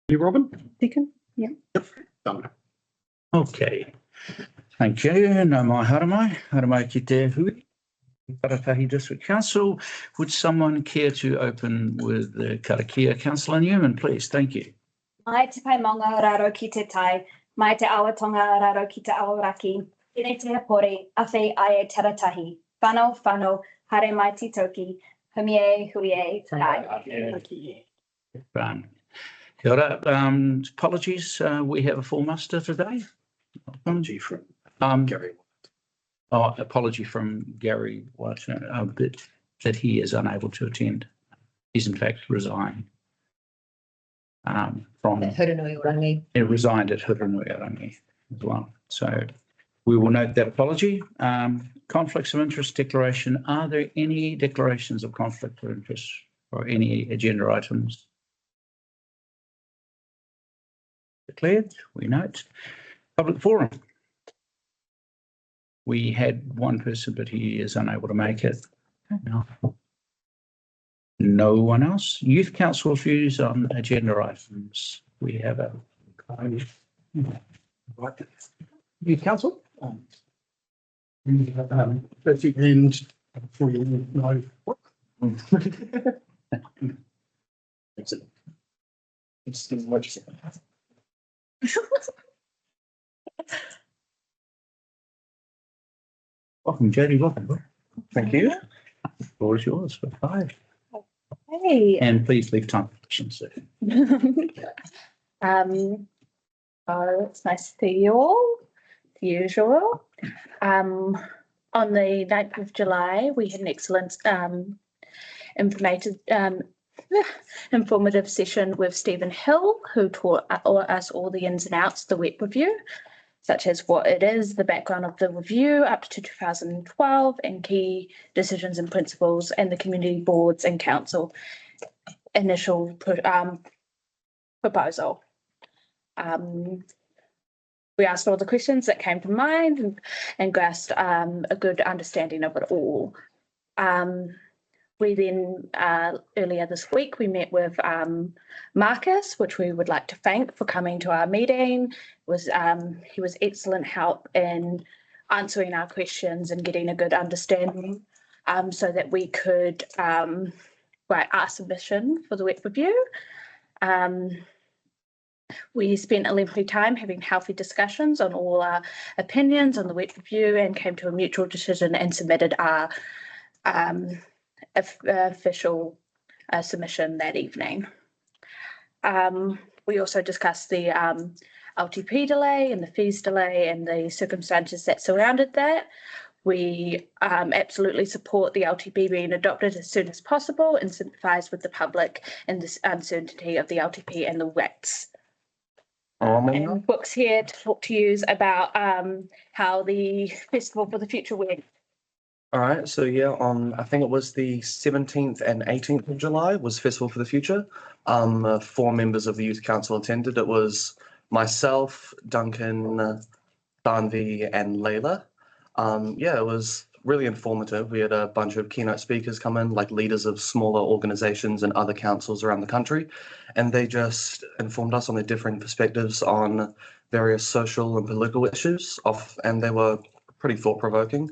You, Robin? Second, yeah. Yep, done. Okay, thank you. No mai haramai. Haramai ki te hui. Karatahi District Council. Would someone care to open with the Karakia? Councillor Newman, please. Thank you. Mai te pai maunga raro ki te tai, mai te awatonga raro ki te awaraki, ine te hapori, awhi ai e taratahi, whano, hare mai ti toki, huie, tai. Kia ora. Apologies, we have a full muster today. Apology from Gary. Apology from Gary White, that he is unable to attend. He's in fact resigned from Hurunui-Orangi. He resigned at Hurunui-Orangi as well. So we will note that apology. Conflicts of interest declaration. Are there any declarations of conflict of interest or any agenda items? Declared, we note. Public forum. We had one person, but he is unable to make it. No one else. Youth Council views on agenda items. We have a Youth Council. At the end, before you know what. Excellent. It's much. welcome, Jodie. Welcome. Thank you. The floor is yours for 5. Hey. And please leave time for questions. It's nice to see you all, as usual. On the 9th of July, we had an excellent informative session with Stephen Hill, who taught us all the ins and outs of the WEP review, such as what it is, the background of the review up to 2012, and key decisions and principles, and the community boards and council initial proposal. We asked all the questions that came to mind and grasped a good understanding of it all. We then, earlier this week, we met with Marcus, which we would like to thank for coming to our meeting. He was excellent help in answering our questions and getting a good understanding so that we could write our submission for the WEP review. We spent a lengthy time having healthy discussions on all our opinions on the WEP review and came to a mutual decision and submitted our official submission that evening. We also discussed the LTP delay and the fees delay and the circumstances that surrounded that. We absolutely support the LTP being adopted as soon as possible and sympathise with the public in this uncertainty of the LTP and the WECs. And Book's here to talk to you about how the Festival for the Future went. All right, so yeah, I think it was the 17th and 18th of July was Festival for the Future. 4 members of the Youth Council attended. It was myself, Duncan, Danvi, and Layla. Yeah, it was really informative. We had a bunch of keynote speakers come in, like leaders of smaller organizations and other councils around the country, and they just informed us on their different perspectives on various social and political issues, and they were pretty thought-provoking.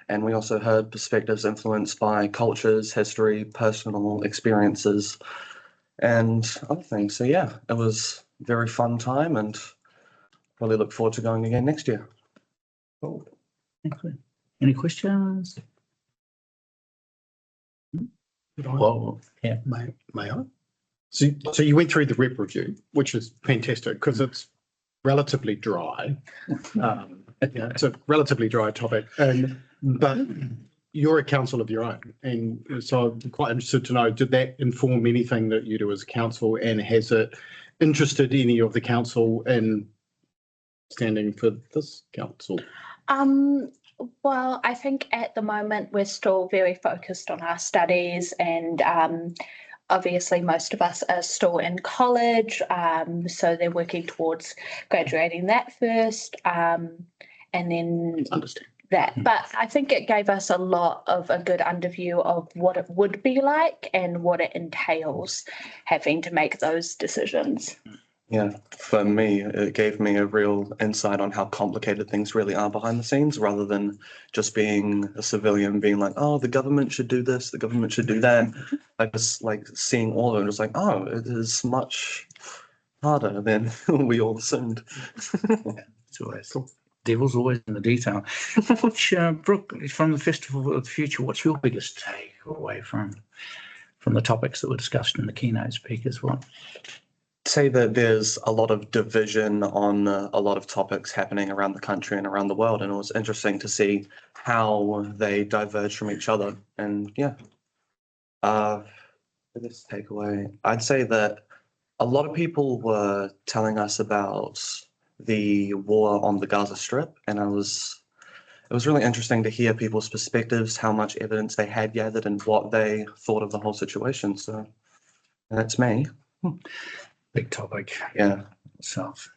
And we also heard perspectives influenced by cultures, history, personal experiences, and other things. So yeah, it was a very fun time and really look forward to going again next year. Cool. Excellent. Any questions? Well, yeah. May I? So you went through the WEP review, which is fantastic because it's relatively dry. It's a relatively dry topic, but you're a council of your own, and so I'm quite interested to know, did that inform anything that you do as a council, and has it interested any of the council in standing for this council? Well, I think at the moment we're still very focused on our studies, and obviously most of us are still in college, so they're working towards graduating that first, and then that. But I think it gave us a lot of a good underview of what it would be like and what it entails having to make those decisions. Yeah, for me, it gave me a real insight on how complicated things really are behind the scenes, rather than just being a civilian, being like, oh, the government should do this, the government should do that. I just like seeing all of it, just like, oh, it is much harder than we all assumed. It's always devil's always in the detail. Which, Brooke, from the Festival of the Future, what's your biggest takeaway from the topics that were discussed in the keynote speakers? What? Say that there's a lot of division on a lot of topics happening around the country and around the world, and it was interesting to see how they diverge from each other. And yeah, biggest takeaway, I'd say that a lot of people were telling us about the war on the Gaza Strip, and it was really interesting to hear people's perspectives, how much evidence they had gathered, and what they thought of the whole situation. So that's me. Big topic. Yeah. Itself.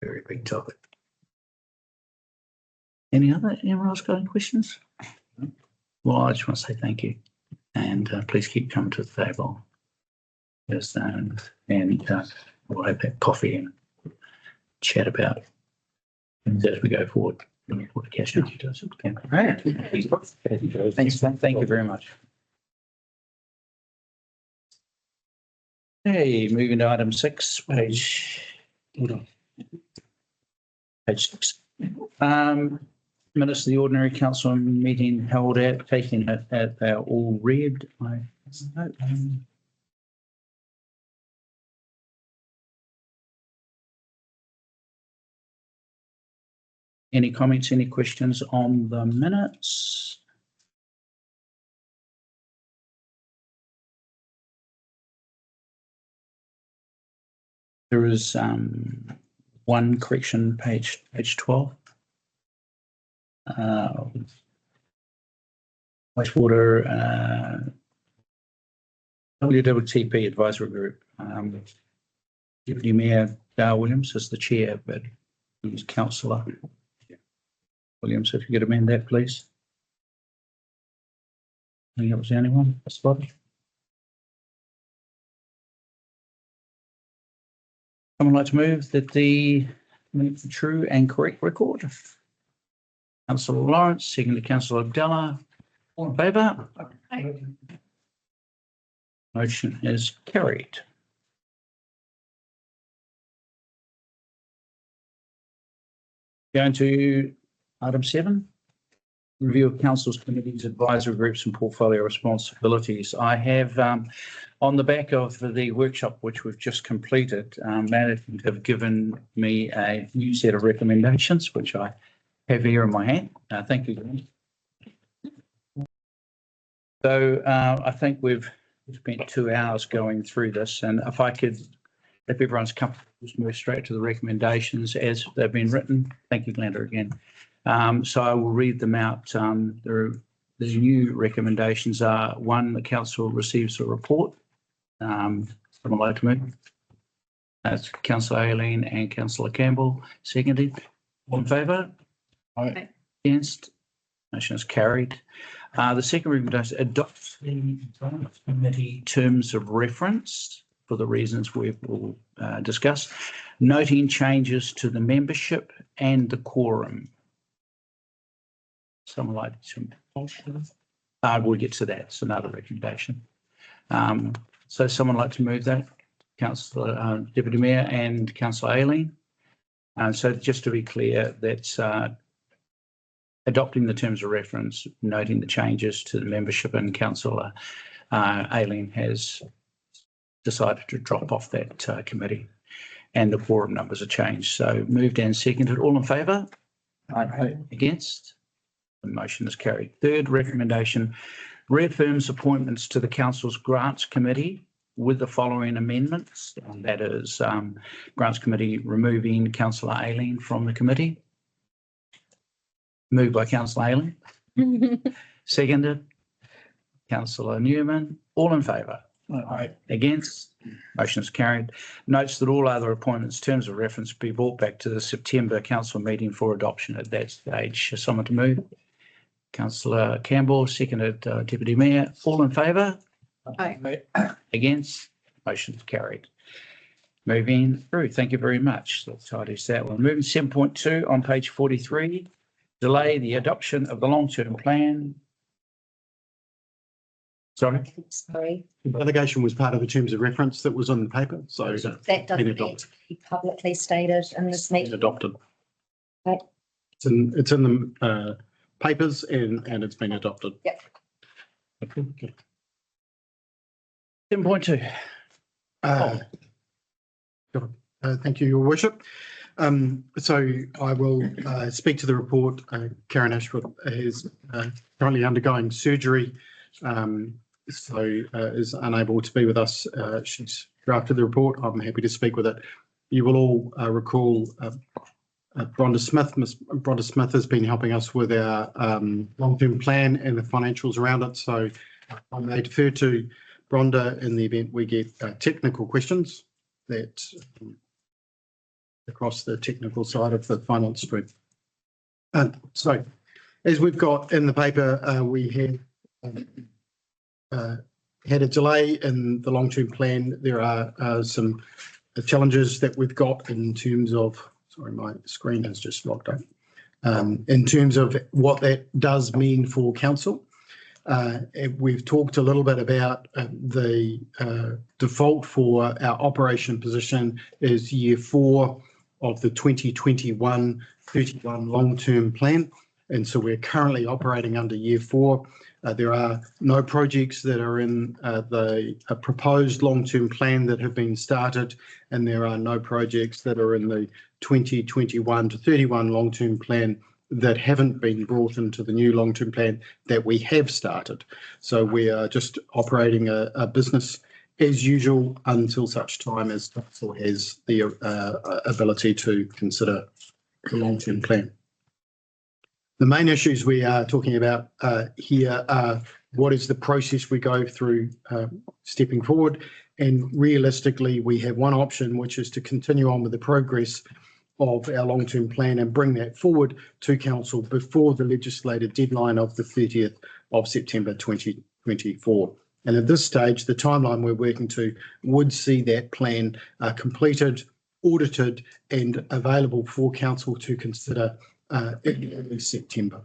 Very big topic. Anyone else got any questions? Well, I just want to say thank you, and please keep coming to the table. Yes, and we'll have that coffee and chat about things as we go forward. What the cash out does. Okay. Right. Thanks. Thank you very much. Okay, moving to item 6, page 6. Minutes of the ordinary council meeting held at, taking it at they're all read. Any comments, any questions on the minutes? There is one correction, page 12. Wastewater WWTP Advisory Group. Deputy Mayor Dale Williams is the chair, but he's councillor. Williams, if you could amend that, please. I think that was the only one spotted. Someone like to move that the true and correct record? Councillor Lawrence, second to Councillor Abdallah. All in favour? Aye. Motion is carried. Going to item 7. Review of council's committees, advisory groups and portfolio responsibilities. I have on the back of the workshop which we've just completed, management have given me a new set of recommendations which I have here in my hand. Thank you. So I think we've spent 2 hours going through this, and if I could, if everyone's comfortable, just move straight to the recommendations as they've been written. Thank you, Glenda, again. So I will read them out. The new recommendations are: 1, the council receives a report. Someone like to move? That's Councillor Aileen and Councillor Campbell, seconded. All in favour? Aye. Against? Motion is carried. The second recommendation, adopts the draft committee terms of reference for the reasons we will discuss, noting changes to the membership and the quorum. Someone like to, we'll get to that. It's another recommendation. So someone like to move that? Councillor Deputy Mayor and Councillor Aileen. So just to be clear, that's adopting the terms of reference, noting the changes to the membership, and Councillor Aileen has decided to drop off that committee, and the quorum numbers are changed. So moved and seconded. All in favour? Aye. Against? The motion is carried. Third recommendation, reaffirms appointments to the council's grants committee with the following amendments. And that is grants committee removing Councillor Aileen from the committee. Moved by Councillor Aileen. Seconded. Councillor Newman. All in favour? Aye. Against? Motion is carried. Notes that all other appointments, terms of reference, be brought back to the September council meeting for adoption at that stage. Someone to move? Councillor Campbell, seconded Deputy Mayor. All in favour? Aye. Against? Motion is carried. Moving through, thank you very much. That tidies that one. Moving 7.2 on page 43, delay the adoption of the long-term plan. Sorry, Sorry, The delegation was part of the terms of reference that was on the paper, so it's that been doesn't need adopted. to be publicly stated in this Been meeting. adopted. Right. It's in the papers and it's been adopted. Yep. Okay. 7.2. Thank you, Your Worship. So I will speak to the report. Karen Ashford is currently undergoing surgery, so is unable to be with us. She's drafted the report. I'm happy to speak with it. You will all recall Bronda Smith. Miss Bronda Smith has been helping us with our long-term plan and the financials around it. So I may defer to Bronda in the event we get technical questions that across the technical side of the finance stream. So as we've got in the paper, we had a delay in the long-term plan. There are some challenges that we've got in terms of, sorry, my screen has just locked up, in terms of what that does mean for council. We've talked a little bit about the default for our operation position is year 4 of the 2021-31 long-term plan. And so we're currently operating under year 4. There are no projects that are in the proposed long-term plan that have been started, and there are no projects that are in the 2021-31 long-term plan that haven't been brought into the new long-term plan that we have started. So we are just operating a business as usual until such time as council has the ability to consider the long-term plan. The main issues we are talking about here are what is the process we go through stepping forward, and realistically we have one option, which is to continue on with the progress of our long-term plan and bring that forward to council before the legislated deadline of the 30th of September 2024. And at this stage, the timeline we're working to would see that plan completed, audited and available for council to consider in early September.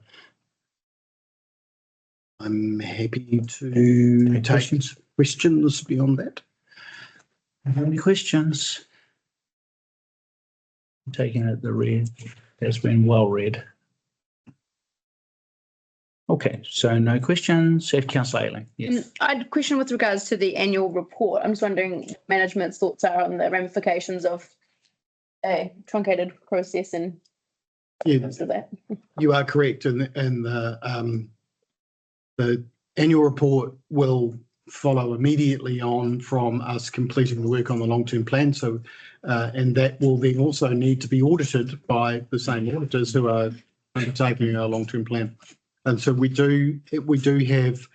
I'm happy to take questions beyond that. Any questions? I'm taking it the read has been well read. Okay, so no questions. Councillor Ayling. Yes. I had a question with regards to the annual report. I'm just wondering what management's thoughts are on the ramifications of a truncated process and most of that. You are correct, and the annual report will follow immediately on from us completing the work on the long-term plan. So, and that will then also need to be audited by the same auditors who are undertaking our long-term plan. And so we do have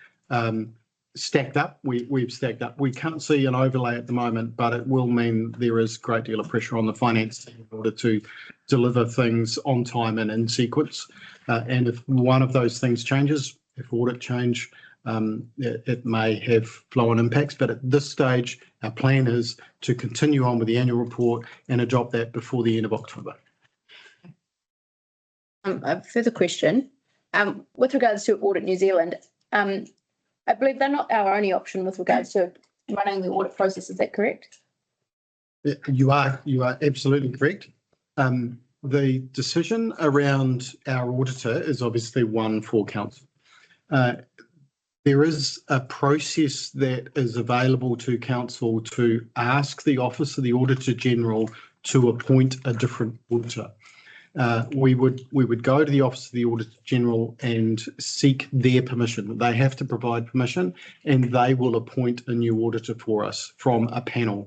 stacked up. We've stacked up. We can't see an overlay at the moment, but it will mean there is a great deal of pressure on the finance team in order to deliver things on time and in sequence. And if one of those things changes, if audit change, it may have flow-on impacts. But at this stage, our plan is to continue on with the annual report and adopt that before the end of October. A further question. With regards to Audit New Zealand, I believe they're not our only option with regards to running the audit process. Is that correct? You are absolutely correct. The decision around our auditor is obviously one for council. There is a process that is available to council to ask the Office of the Auditor General to appoint a different auditor. We would go to the Office of the Auditor General and seek their permission. They have to provide permission, and they will appoint a new auditor for us from a panel.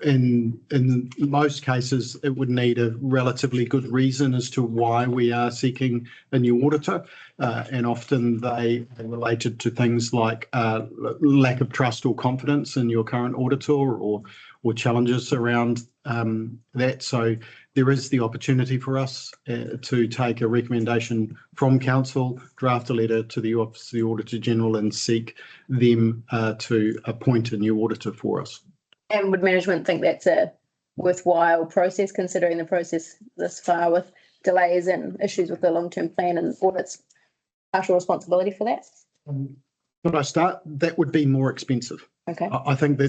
In most cases, it would need a relatively good reason as to why we are seeking a new auditor, and often they are related to things like lack of trust or confidence in your current auditor, or challenges around that. So there is the opportunity for us to take a recommendation from council, draft a letter to the Office of the Auditor General and seek them to appoint a new auditor for us. And would management think that's a worthwhile process, considering the process this far with delays and issues with the long-term plan and audits partial responsibility for that? When I start, that would be more expensive. Okay. I think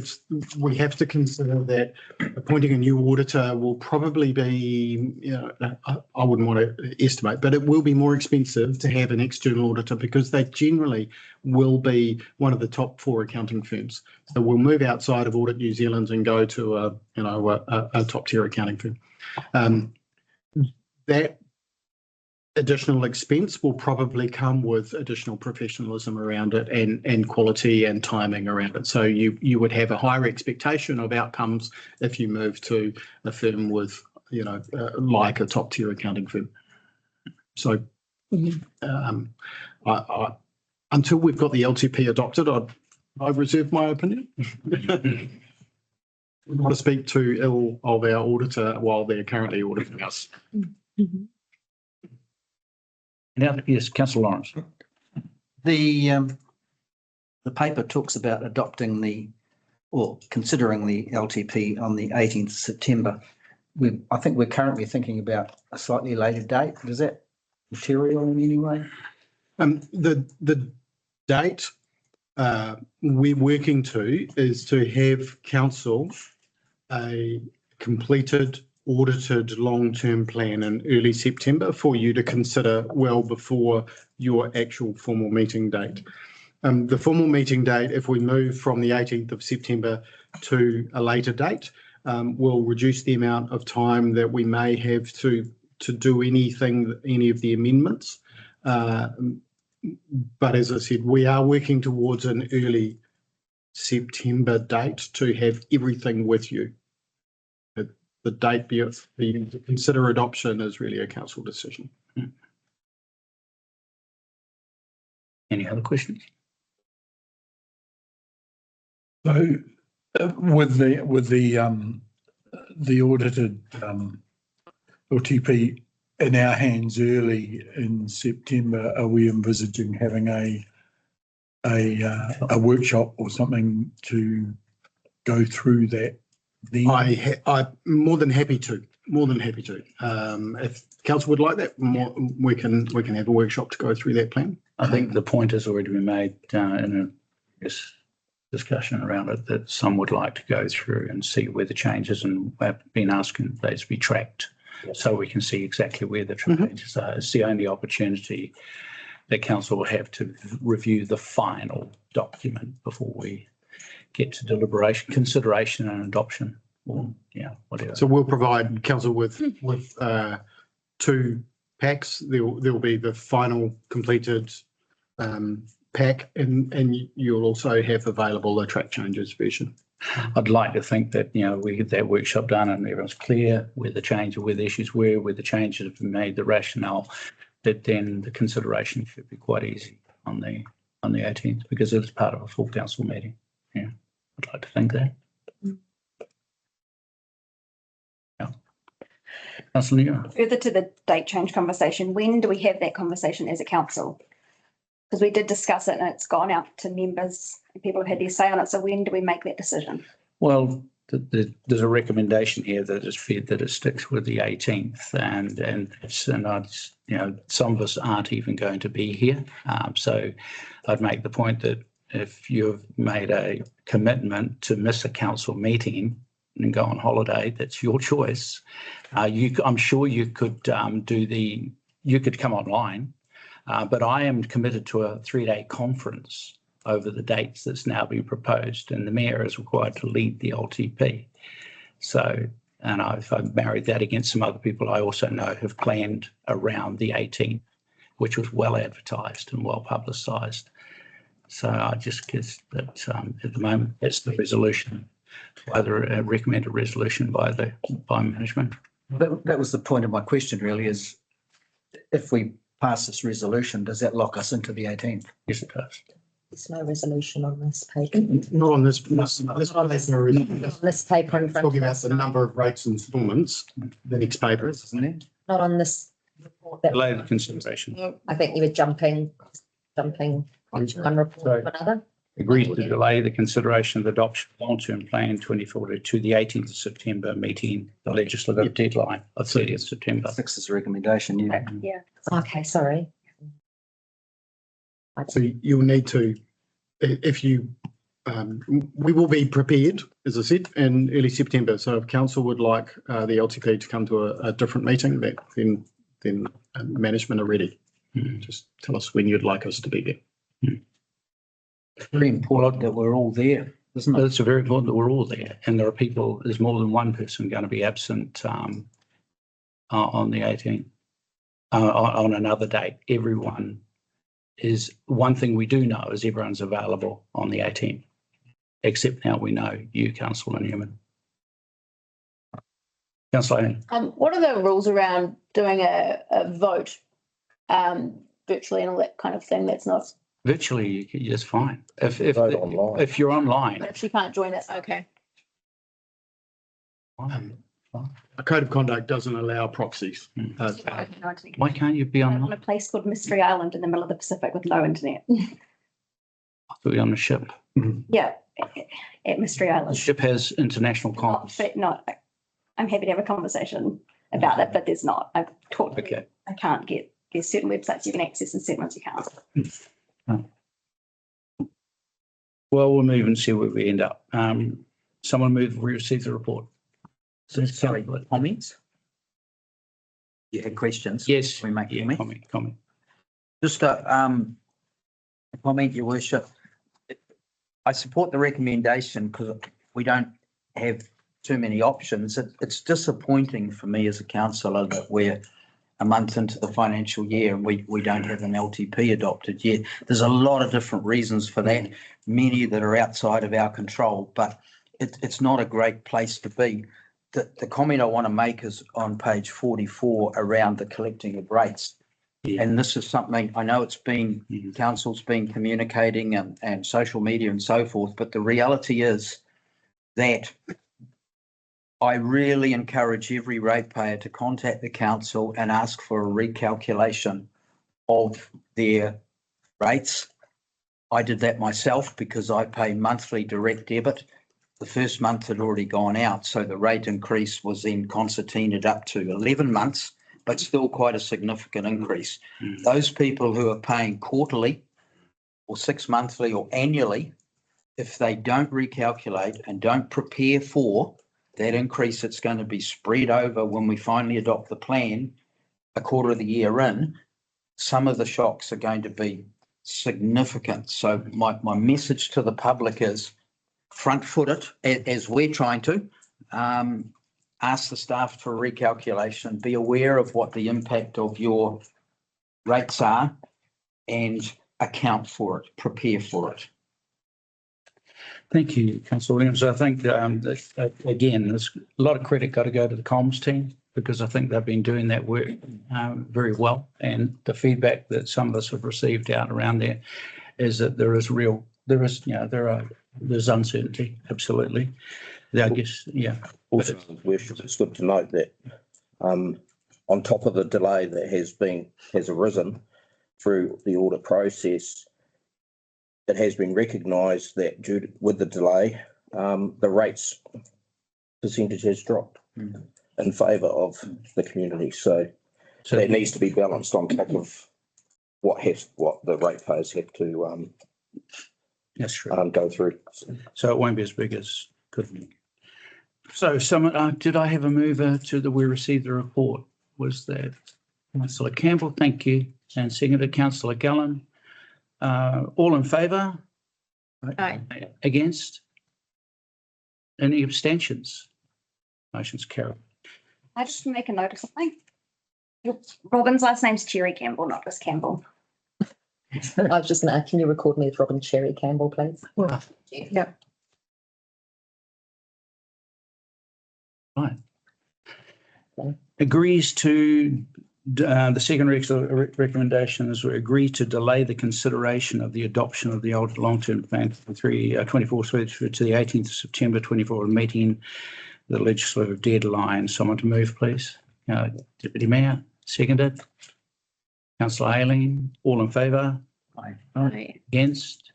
we have to consider that appointing a new auditor will probably be, I wouldn't want to estimate, but it will be more expensive to have an external auditor because they generally will be one of the top 4 accounting firms. So we'll move outside of Audit New Zealand and go to a top tier accounting firm. That additional expense will probably come with additional professionalism around it and quality and timing around it. So you would have a higher expectation of outcomes if you move to a firm with, like a top tier accounting firm. So until we've got the LTP adopted, I reserve my opinion. We want to speak too ill of our auditor while they're currently auditing us. Mm-hmm. Now, yes, Councillor Lawrence. The paper talks about adopting or considering the LTP on the 18th of September. I think we're currently thinking about a slightly later date. Is that material in any way? The date we're working to is to have council a completed audited long-term plan in early September for you to consider well before your actual formal meeting date. The formal meeting date, if we move from the 18th of September to a later date, will reduce the amount of time that we may have to do any of the amendments. But as I said, we are working towards an early September date to have everything with you. The date to consider adoption is really a council decision. Any other questions? So with the audited LTP in our hands early in September, are we envisaging having a workshop or something to go through that? I'm more than happy to. If council would like that, we can have a workshop to go through that plan. I think the point has already been made in a discussion around it that some would like to go through and see where the changes and have been asking those to be tracked, so we can see exactly where the changes are. It's the only opportunity that council will have to review the final document before we get to deliberation, consideration and adoption, or whatever. So we'll provide council with 2 packs. There'll be the final completed pack, and you'll also have available the track changes version. I'd like to think that we get that workshop done and everyone's clear where the issues were, where the changes have been made, the rationale. That then the consideration should be quite easy on the 18th because it was part of a full council meeting. Yeah, I'd like to think that. Yeah. Councillor Newman. Further to the date change conversation, when do we have that conversation as a council? Because we did discuss it and it's gone out to members and people have had their say on it. So when do we make that decision? Well, there's a recommendation here that is fed that it sticks with the 18th, and some of us aren't even going to be here. So I'd make the point that if you've made a commitment to miss a council meeting and go on holiday, that's your choice. I'm sure you could you could come online, but I am committed to a 3-day conference over the dates that's now been proposed, and the mayor is required to lead the LTP. So, and I've married that against some other people I also know have planned around the 18th, which was well advertised and well publicised. So I just guess that at the moment that's the resolution, either a recommended resolution by management. That was the point of my question really, is if we pass this resolution, does that lock us into the 18th? Yes, it does. There's no resolution on this paper. Not on this. On this paper in front Talking of about us. the number of rates instalments, the next paper, isn't it? Not on this report. That Delayed consideration. I think you were jumping from one report to another. Agrees to delay the consideration of the adoption of long-term plan 24 to the 18th of September, meeting the legislative deadline of 30th September. Six's recommendation, yeah. Yeah. Okay, sorry. So you'll need to, if you, we will be prepared, as I said, in early September. So if council would like the LTP to come to a different meeting, then management are ready. Just tell us when you'd like us to be there. Very important that we're all there, isn't it? It's very important that we're all there, and there are people, there's more than one person going to be absent on the 18th, on another date. Everyone is, one thing we do know is everyone's available on the 18th, except now we know you, Councillor Newman. Councillor Hayne. What are the rules around doing a vote virtually and all that kind of thing? That's not, Virtually, you're just fine. If online. if you're online, if she can't join it, okay. A code of conduct doesn't allow proxies. Why can't you be I'm on online? a place called Mystery Island in the middle of the Pacific with no internet. I thought you're on a ship. Yeah, at Mystery The Island. ship has international Not, comms. but not, I'm happy to have a conversation about it, but there's not. I've talked, Okay. I can't get, there's certain websites you can access and certain ones you can't. Well, we'll move and see where we end up. Someone move, we receive the report. Sorry, comments? You had questions? Yes. We make Yeah, comment? comment. Just a comment, Your Worship. I support the recommendation because we don't have too many options. It's disappointing for me as a councillor that we're a month into the financial year and we don't have an LTP adopted yet. There's a lot of different reasons for that, many that are outside of our control, but it's not a great place to be. The comment I want to make is on page 44 around the collecting of rates. Yeah. And this is something, I know it's been, council's been communicating and social media and so forth, but the reality is that I really encourage every ratepayer to contact the council and ask for a recalculation of their rates. I did that myself because I pay monthly direct debit. The first month had already gone out, so the rate increase was then concertinaed up to 11 months, but still quite a significant increase. Those people who are paying quarterly or 6 monthly or annually, if they don't recalculate and don't prepare for that increase, it's going to be spread over when we finally adopt the plan a quarter of the year in, some of the shocks are going to be significant. So my message to the public is front foot it as we're trying to. Ask the staff for a recalculation, be aware of what the impact of your rates are and account for it, prepare for it. Thank you, Councillor Williams. I think, again, there's a lot of credit got to go to the comms team because I think they've been doing that work very well. And the feedback that some of us have received out around there is that there's uncertainty, absolutely. I guess, yeah. Also, Worship, it's good to note that on top of the delay that has arisen through the audit process, it has been recognised that with the delay, the rates percentage has dropped in favour of the community. So that needs to be balanced on top of what the ratepayers have to that's true. go through. So it won't be as big as could. So someone, did I have a mover to we received the report? Was that Councillor Campbell? Thank you. And seconded Councillor Gallen. All in favour? Aye. Against? Any abstentions? Motion's carried. I just make a note of something. Robin's last name's Cherry Campbell, not just Campbell. I was just going to, can you record me as Robin Cherry Campbell, please? Yeah. Right. Okay. Agrees to the second recommendations were agree to delay the consideration of the adoption of the old long-term plan 24 to the 18th of September 24, meeting the legislative deadline. Someone to move, please. Deputy Mayor, seconded. Councillor Aileen, all in favour? Aye. Aye. Against?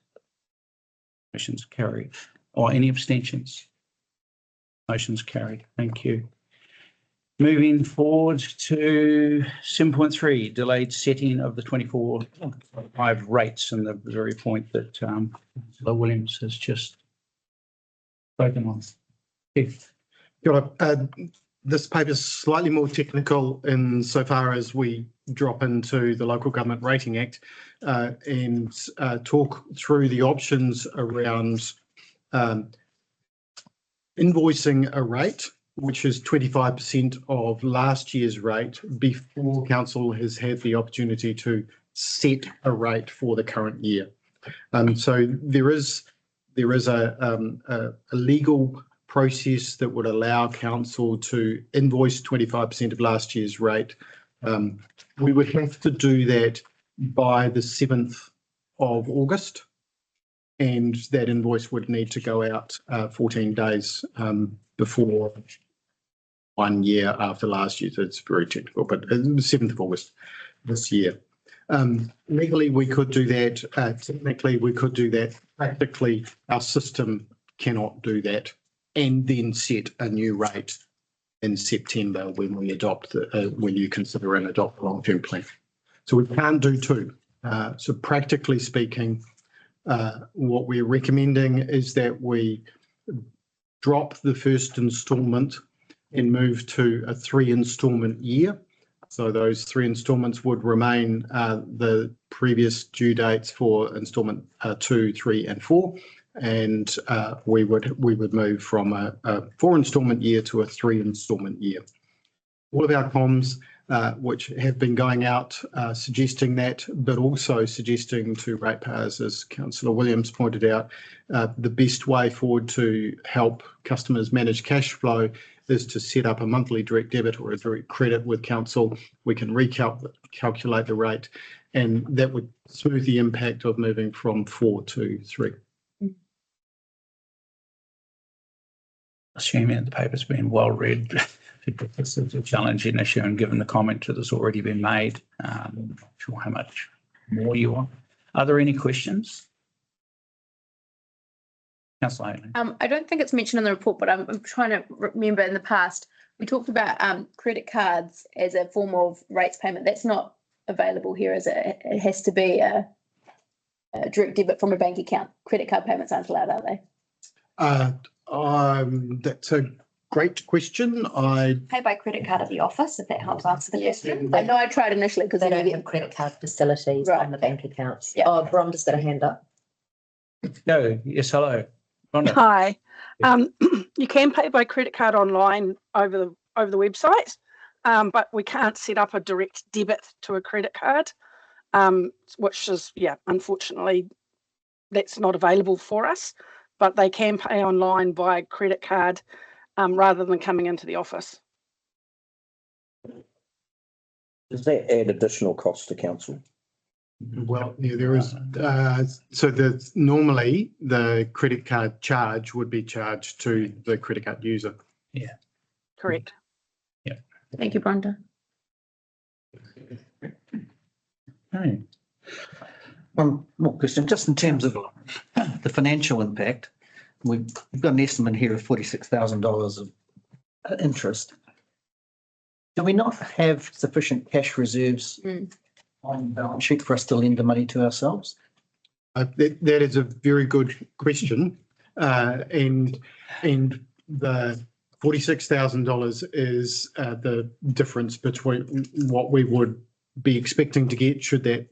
Motion's carried. Or any abstentions? Motion's carried. Thank you. Moving forward to 7.3, delayed setting of the 24/5 rates, and the very point that Councillor Williams has just spoken on. Keith. This paper is slightly more technical insofar as we drop into the Local Government Rating Act and talk through the options around invoicing a rate, which is 25% of last year's rate before council has had the opportunity to set a rate for the current year. So there is a legal process that would allow council to invoice 25% of last year's rate. We would have to do that by the 7th of August, and that invoice would need to go out 14 days before 1 year after last year. So it's very technical, but the 7th of August this year. Legally, we could do that. Technically, we could do that. Practically, our system cannot do that and then set a new rate in September when we adopt when you consider and adopt the long-term plan. So we can't do two. So practically speaking, what we're recommending is that we drop the first instalment and move to a 3 instalment year. So those 3 instalments would remain the previous due dates for instalment 2, 3 and 4. And we would move from a 4 instalment year to a 3 instalment year. All of our comms, which have been going out suggesting that, but also suggesting to ratepayers, as Councillor Williams pointed out, the best way forward to help customers manage cash flow is to set up a monthly direct debit or a direct credit with council. We can recalculate the rate, and that would smooth the impact of moving from 4 to 3. Assuming that the paper's been well read, this is a challenging issue, and given the comment that has already been made, I'm not sure how much more you want. Are there any questions? Councillor Haley. I don't think it's mentioned in the report, but I'm trying to remember in the past, we talked about credit cards as a form of rates payment. That's not available here, is it? It has to be a direct debit from a bank account. Credit card payments aren't allowed, are they? That's a great question. I Pay by credit card at the office, if that helps answer the question. I know I tried initially because They don't have credit card facilities Right. on the bank accounts. Yeah. Oh, Rhonda's got a hand up. No, yes, hello. Rhonda. Hi. You can pay by credit card online over the website, but we can't set up a direct debit to a credit card, which is, unfortunately, that's not available for us. But they can pay online via credit card rather than coming into the office. Does that add additional cost to council? Well, yeah, there is. So normally the credit card charge would be charged to the credit card user. Yeah. Correct. Yeah. Thank you, Brenda. Okay. One more question, just in terms of the financial impact, we've got an estimate here of $46,000 of interest. Do we not have sufficient cash reserves on the balance sheet for us to lend the money to ourselves? That is a very good question, and the $46,000 is the difference between what we would be expecting to get should that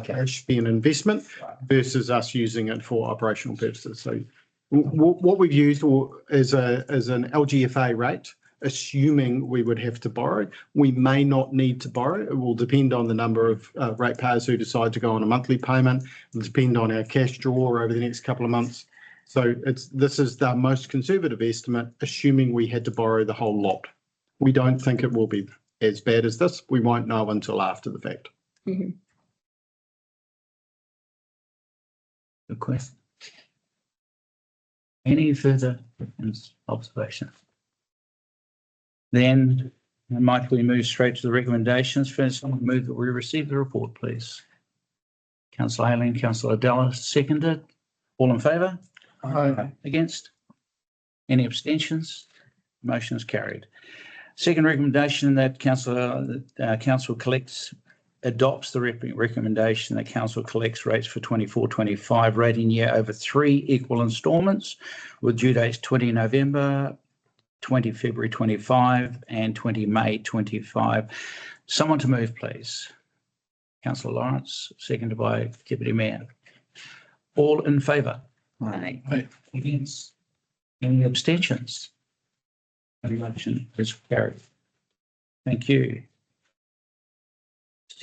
cash be an investment versus us using it for operational purposes. So what we've used is an LGFA rate, assuming we would have to borrow. We may not need to borrow. It will depend on the number of ratepayers who decide to go on a monthly payment. It will depend on our cash draw over the next couple of months. So this is the most conservative estimate, assuming we had to borrow the whole lot. We don't think it will be as bad as this. We won't know until after the fact. Mm-hmm. Good question. Any further observations? Then might we move straight to the recommendations? First, someone move that we receive the report, please. Councillor Ayling, Councillor Della, seconded. All in favour? Aye. Against? Any abstentions? Motion is carried. Second recommendation that council adopts the recommendation that council collects rates for 24-25 rating year over 3 equal instalments with due dates 20 November, 20 February 25 and 20 May 25. Someone to move, please. Councillor Lawrence, seconded by Deputy Mayor. All in favour? Aye. Against? Any abstentions? The motion is carried. Thank you.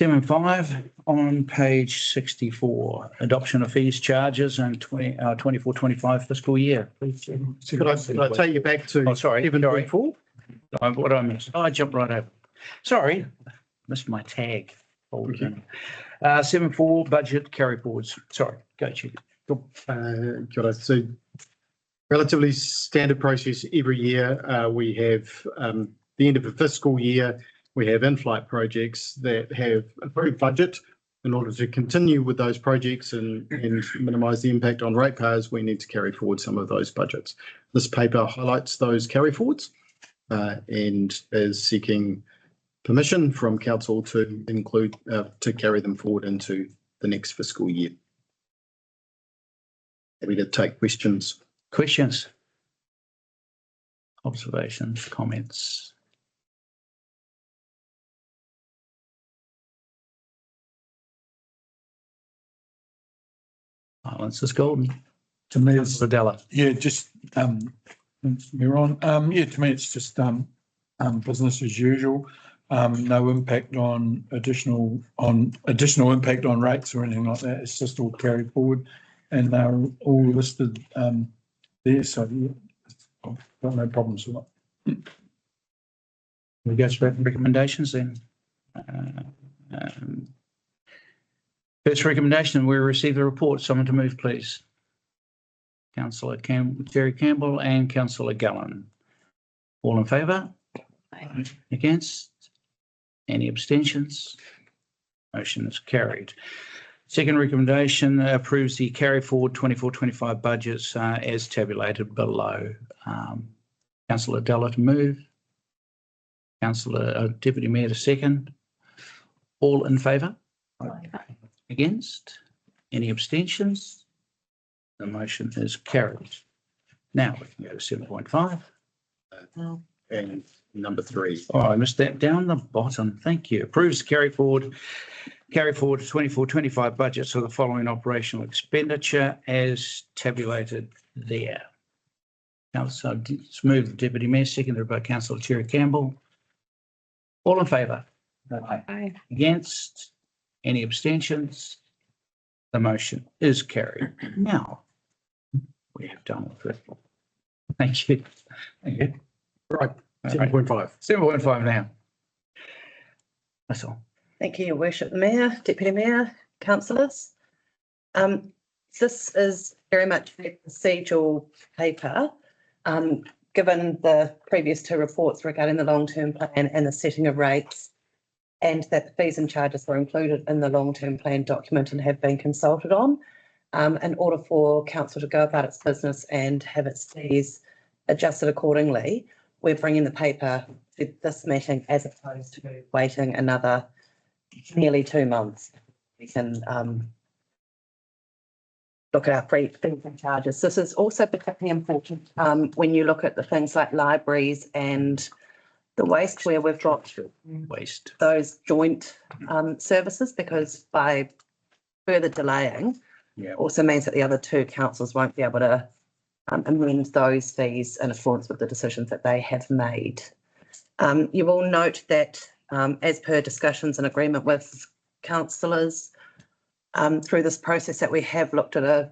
7.5 on page 64, adoption of fees, charges and 24-25 fiscal year. Please. Could I take you back to Oh, sorry. 7.4? What I missed? Oh, I jumped right over. Sorry, missed my tag. Okay. 7.4 budget carry forwards. Sorry, go Chief. So relatively standard process every year. We have the end of a fiscal year. We have in-flight projects that have approved budget. In order to continue with those projects and minimise the impact on ratepayers, we need to carry forward some of those budgets. This paper highlights those carry forwards and is seeking permission from council to include to carry them forward into the next fiscal year. Happy to take questions. Questions? Observations, comments? Silence is golden. To me, it's, Councillor Della. yeah, just, you're on, yeah, to me, it's just, business as usual. No impact on additional impact on rates or anything like that. It's just all carried forward and they're all listed, there. So yeah, I've got no problems with it. We go straight to recommendations then. First recommendation, we receive the report. Someone to move, please. Councillor Jerry Campbell and Councillor Gallen. All in favour? Aye. Against? Any abstentions? Motion is carried. Second recommendation approves the carry forward 24-25 budgets as tabulated below. Councillor Della to move. Councillor Deputy Mayor to second. All in favour? Against? Any abstentions? The motion is carried. Now we can go to 7.5. And number 3. Oh, I missed that down the bottom. Thank you. Approves carry forward 24-25 budgets of the following operational expenditure as tabulated there. Councillor, let's move the Deputy Mayor, seconded by Councillor Jerry Campbell. All in favour? Aye. Against? Any abstentions? The motion is carried. Now, we have done with it. Thank you. Thank you. Right, All right. 7.5. 7.5 now. That's all. Thank you, Your Worship, Mayor, Deputy Mayor, councillors. This is very much a procedural paper. Given the previous 2 reports regarding the long-term plan and the setting of rates, and that the fees and charges were included in the long-term plan document and have been consulted on, in order for council to go about its business and have its fees adjusted accordingly, we're bringing the paper to this meeting as opposed to waiting another nearly 2 months. We can look at our fees and charges. This is also particularly important when you look at the things like libraries and the waste, where we've got Waste. those joint services, because by further delaying also means that the other 2 councils won't be able to amend those fees in accordance with the decisions that they have made. You will note that as per discussions and agreement with councillors through this process, that we have looked at a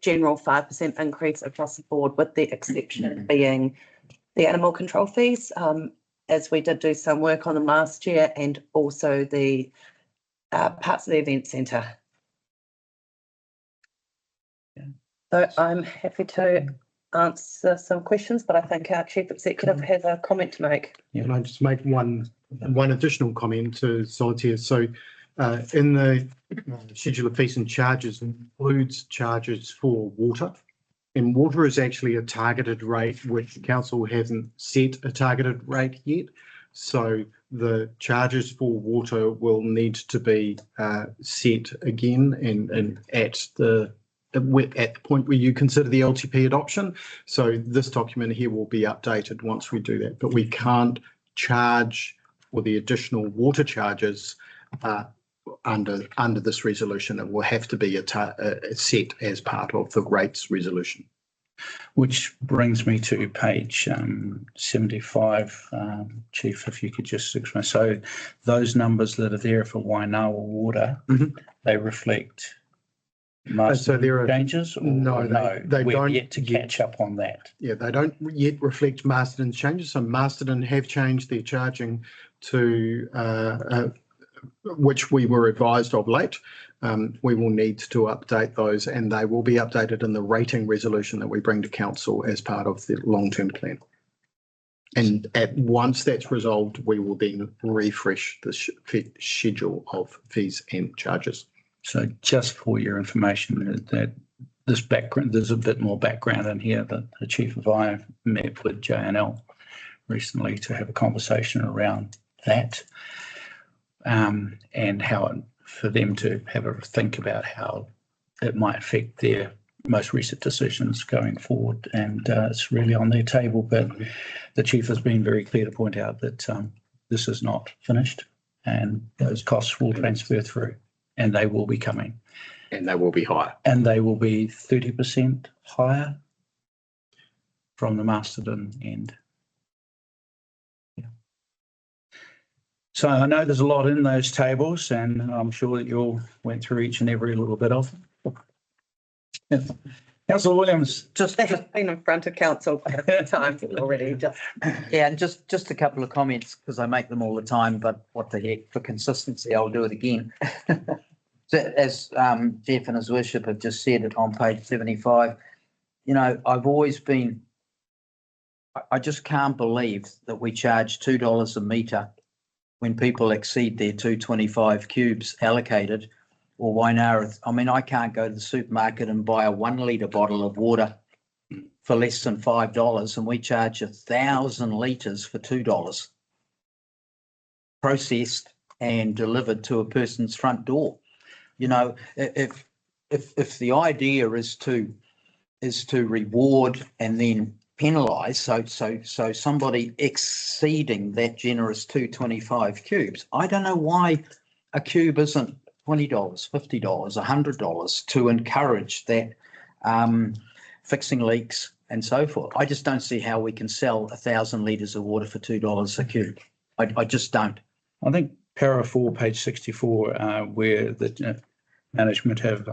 general 5% increase across the board, with the exception being the animal control fees, as we did do some work on them last year, and also the parts of the event centre. So I'm happy to answer some questions, but I think our Chief Executive has a comment to make. Can I just make one additional comment to Solitaire? So In the schedule of fees and charges includes charges for water. And water is actually a targeted rate, which council hasn't set a targeted rate yet. So the charges for water will need to be set again and at the point where you consider the LTP adoption. So this document here will be updated once we do that, but we can't charge for the additional water charges under this resolution. It will have to be set as part of the rates resolution. Which brings me to page 75, Chief, if you could just explain. So those numbers that are there for Wainawa Water, they reflect So there are changes? Or no, they we're don't yet to catch up on that. Yeah, they don't yet reflect Masterton's changes. So Masterton have changed their charging to which we were advised of late. We will need to update those, and they will be updated in the rating resolution that we bring to council as part of the long-term plan. And once that's resolved, we will then refresh the schedule of fees and charges. So just for your information, that this background, there's a bit more background in here that the Chief of I met with JNL recently to have a conversation around that, and how for them to have a think about how it might affect their most recent decisions going forward. And it's really on their table, but the Chief has been very clear to point out that this is not finished and those costs will transfer through, and they will be coming. And they will be higher. And they will be 30% higher from the Masterton end. Yeah. So I know there's a lot in those tables, and I'm sure that you all went through each and every little bit of them. Councillor Williams. Just been in front of council a few times already. Yeah, and just a couple of comments, because I make them all the time, but what the heck, for consistency, I'll do it again. So as Jeff and his worship have just said it on page 75, you know, I've always been, I just can't believe that we charge $2 a metre when people exceed their 225 cubes allocated. Or Wainara, I mean, I can't go to the supermarket and buy a 1 litre bottle of water for less than $5, and we charge 1,000 litres for $2, processed and delivered to a person's front door. You know, if the idea is to reward and then penalise, so somebody exceeding that generous 225 cubes, I don't know why a cube isn't $20, $50, $100 to encourage that fixing leaks and so forth. I just don't see how we can sell 1,000 litres of water for $2 a cube. I just don't. I think para 4, page 64, where the management have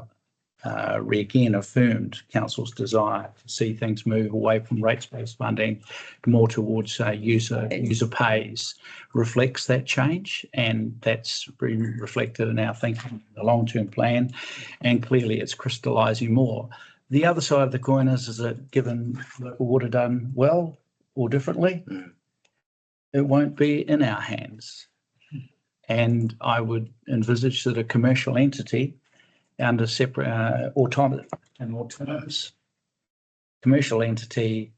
again affirmed council's desire to see things move away from rates-based funding more towards user pays, reflects that change, and that's been reflected in our thinking, the long-term plan, and clearly it's crystallising more. The other side of the coin is that given local water done well or differently, it won't be in our hands. And I would envisage that a commercial entity under separate autonomous commercial entity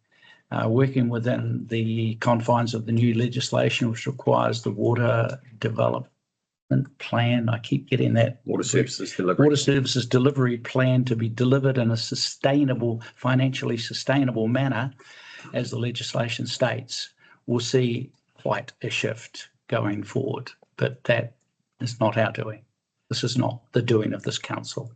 working within the confines of the new legislation, which requires the water development plan. I keep getting that Water services delivery plan to be delivered in a sustainable, financially sustainable manner, as the legislation states. We'll see quite a shift going forward, but that is not our doing. This is not the doing of this council.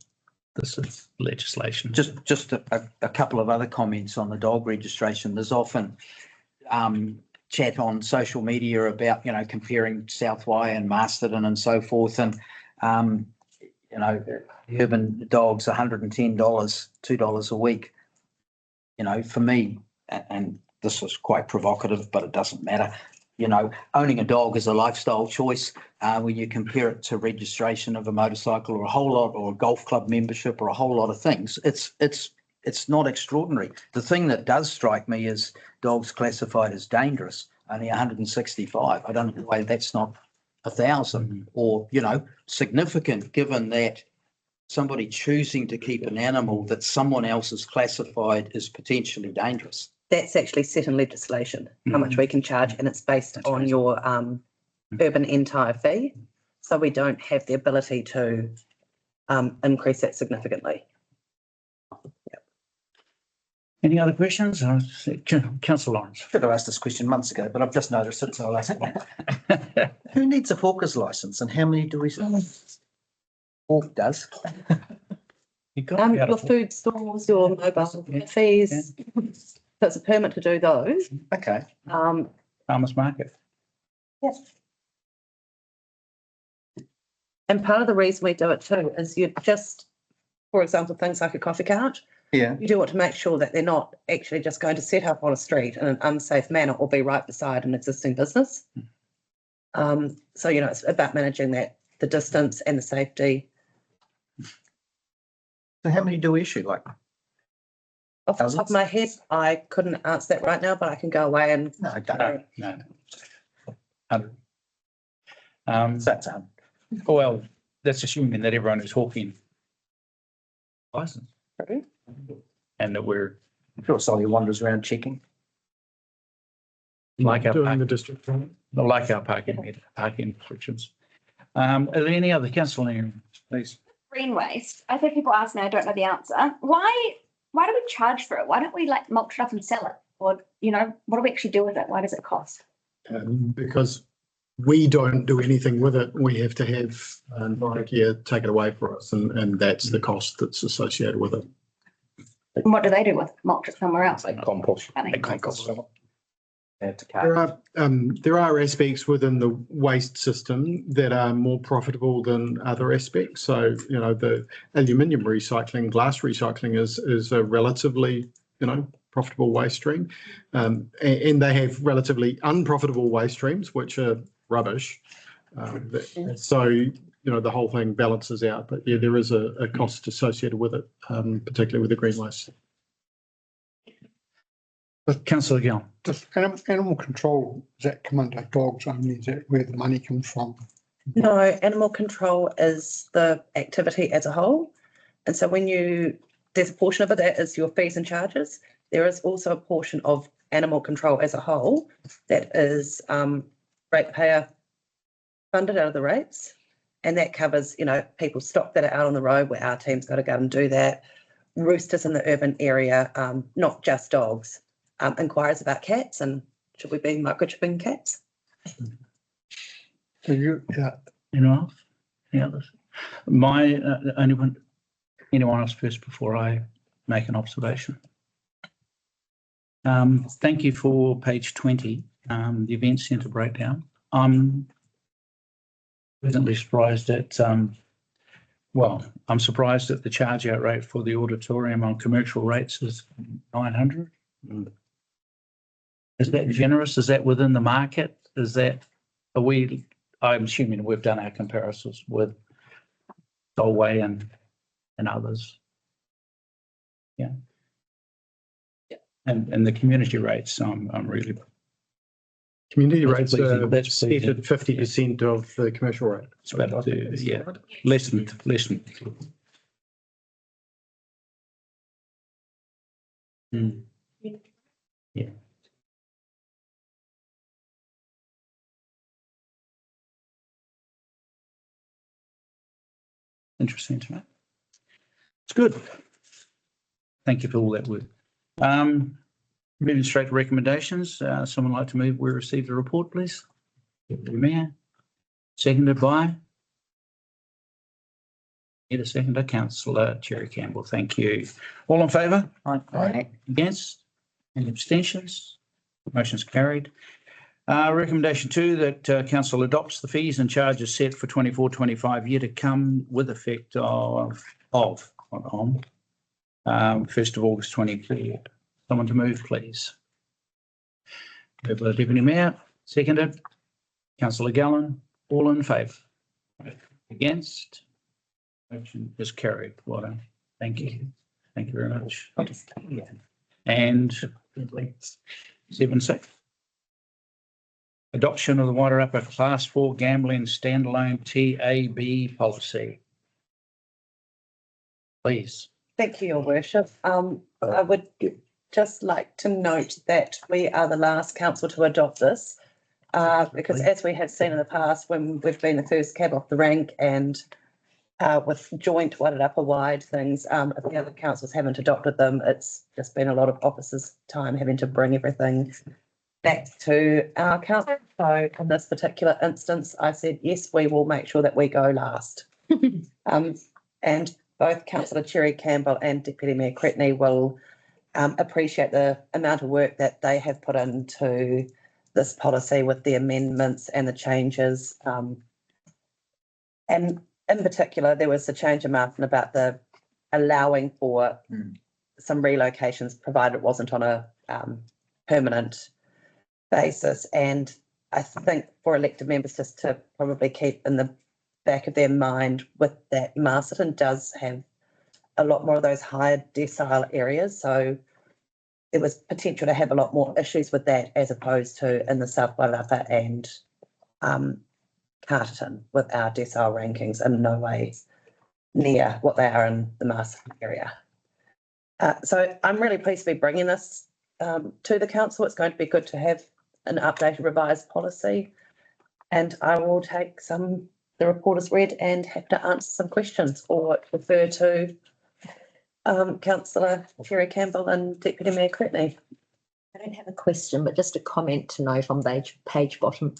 This is legislation. Just a couple of other comments on the dog registration. There's often chat on social media about, you know, comparing South Wye and Masterton and so forth. And, you know, urban dogs, $110, $2 a week. You know, for me, and this is quite provocative, but it doesn't matter. You know, owning a dog is a lifestyle choice. When you compare it to registration of a motorcycle or a whole lot, or a golf club membership or a whole lot of things, it's not extraordinary. The thing that does strike me is dogs classified as dangerous, only 165. I don't know why that's not 1,000 or, significant, given that somebody choosing to keep an animal that someone else has classified as potentially dangerous. That's actually set in legislation, how much we can charge, and it's based That's on right. your urban entire fee. So we don't have the ability to increase that significantly. Any other questions? Councillor Lawrence. Should have asked this question months ago, but I've just noticed it, so I'll ask it. Who needs a hawker's license and how many do we sell? Hawk does. You got to be able Your to- food stores, your mobile fees. So it's a permit to do those. Okay. Farmers market. Yes. And part of the reason we do it too is you just, for example, things like a coffee cart, Yeah. you do want to make sure that they're not actually just going to set up on a street in an unsafe manner or be right beside an existing business. So, it's about managing that, the distance and the safety. So how many do we issue? Like, Off the top of my head, I couldn't answer that right now, but I can go away and. no, I don't. No. 100. So that's 100. Well, that's assuming that everyone is hawking license and that we're I'm sure Solly wanders around checking. like our Doing the parking, district. Right? like our parking restrictions. Are there any other councillor, please? Green waste. I think people ask me, I don't know the answer. Why do we charge for it? Why don't we like mulch it up and sell it? Or, what do we actually do with it? Why does it cost? Because we don't do anything with it. We have to have Karakia take it away for us, and that's the cost that's associated with it. And what do they do with it? Mulch it somewhere else? Like compost. There are aspects within the waste system that are more profitable than other aspects. So, the aluminium recycling, glass recycling is a relatively, profitable waste stream. And they have relatively unprofitable waste streams, which are rubbish. So, the whole thing balances out. But yeah, there is a cost associated with it, particularly with the green waste. Councillor Gill. Does animal control, does that come under dogs only? Is that where the money comes from? No, animal control is the activity as a whole. And so there's a portion of it that is your fees and charges. There is also a portion of animal control as a whole that is ratepayer funded out of the rates. And that covers, people stock that are out on the road where our team's got to go and do that. Roosters in the urban area, not just dogs. Inquiries about cats and should we be microchipping cats? So Anyone else? Any others? Anyone else first before I make an observation? Thank you for page 20, the event centre breakdown. I'm pleasantly surprised at, I'm surprised at the charge out rate for the auditorium on commercial rates is 900. Is that generous? Is that within the market? I'm assuming we've done our comparisons with Solway and others. Yeah. And the community rates, I'm really. Community That's rates pleasing. are That's set pleasing. at 50% of the commercial rate. It's about, less than. Yeah. Interesting to know. It's good. Thank you for all that work. Moving straight to recommendations. Someone like to move, we received a report, please. Deputy Mayor. Seconded by? Need a seconder, Councillor Cherry Campbell. Thank you. All in favour? Aye. Against? Any abstentions? Motion's carried. Recommendation 2 that council adopts the fees and charges set for 24-25 year to come with effect on 1st of August 24. Someone to move, please. Moved by the Deputy Mayor, seconded. Councillor Gallen, all in favour? Against? Motion is carried. Well done. Thank you. Thank you very much. And 7-6. Adoption of the Wairarapa Class 4 Gambling Standalone TAB policy. Please. Thank you, Your Worship. I would just like to note that we are the last council to adopt this. Because as we have seen in the past, when we've been the first cab off the rank and with joint Wairarapa wide things, if the other councils haven't adopted them, it's just been a lot of officers' time having to bring everything back to our council. So in this particular instance, I said, yes, we will make sure that we go last. And both Councillor Cherry Campbell and Deputy Mayor Cretney will appreciate the amount of work that they have put into this policy with the amendments and the changes. And in particular, there was a change in Martin about the allowing for some relocations, provided it wasn't on a permanent basis. And I think for elected members just to probably keep in the back of their mind with that, Masterton does have a lot more of those higher decile areas. So there was potential to have a lot more issues with that as opposed to in the South Wairarapa and Carterton with our decile rankings in no way near what they are in the Masterton area. So I'm really pleased to be bringing this to the council. It's going to be good to have an updated revised policy, and I will take the report as read and have to answer some questions or refer to Councillor Cherry Campbell and Deputy Mayor Cretney. I don't have a question, but just a comment to note on page bottom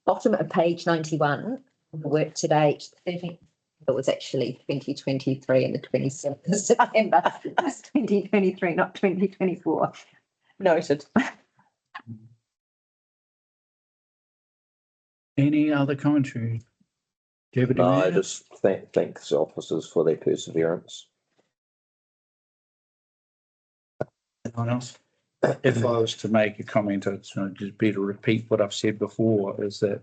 of page 91, the work to date, 13th. It was actually 2023 and the 27th of September. It's 2023, not 2024. Noted. Any other commentary? Deputy No, I Mayor? just thanks officers for their perseverance. Anyone else? If I was to make a comment, I'd just be to repeat what I've said before, is that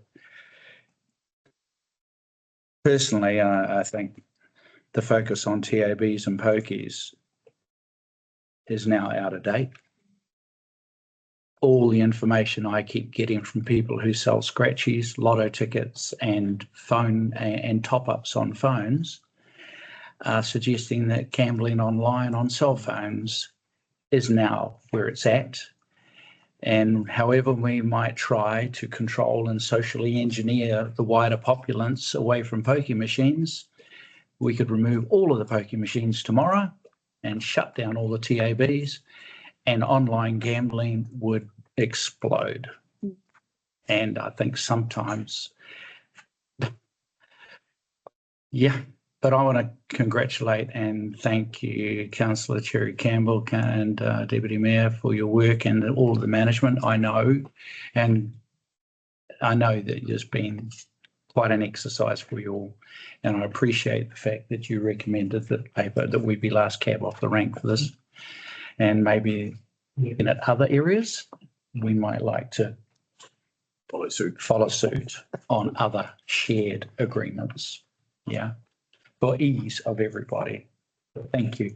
personally, I think the focus on TABs and pokies is now out of date. All the information I keep getting from people who sell scratchies, lotto tickets and phone and top-ups on phones are suggesting that gambling online on cell phones is now where it's at. And however we might try to control and socially engineer the wider populace away from pokie machines, we could remove all of the pokie machines tomorrow and shut down all the TABs, and online gambling would explode. And I think sometimes, yeah, but I want to congratulate and thank you, Councillor Cherry Campbell and Deputy Mayor, for your work and all of the management. I know that it's been quite an exercise for you all, and I appreciate the fact that you recommended the paper that we be last cab off the rank for this, and maybe looking at other areas we might like to follow suit on other shared agreements. Yeah, for ease of everybody. Thank you.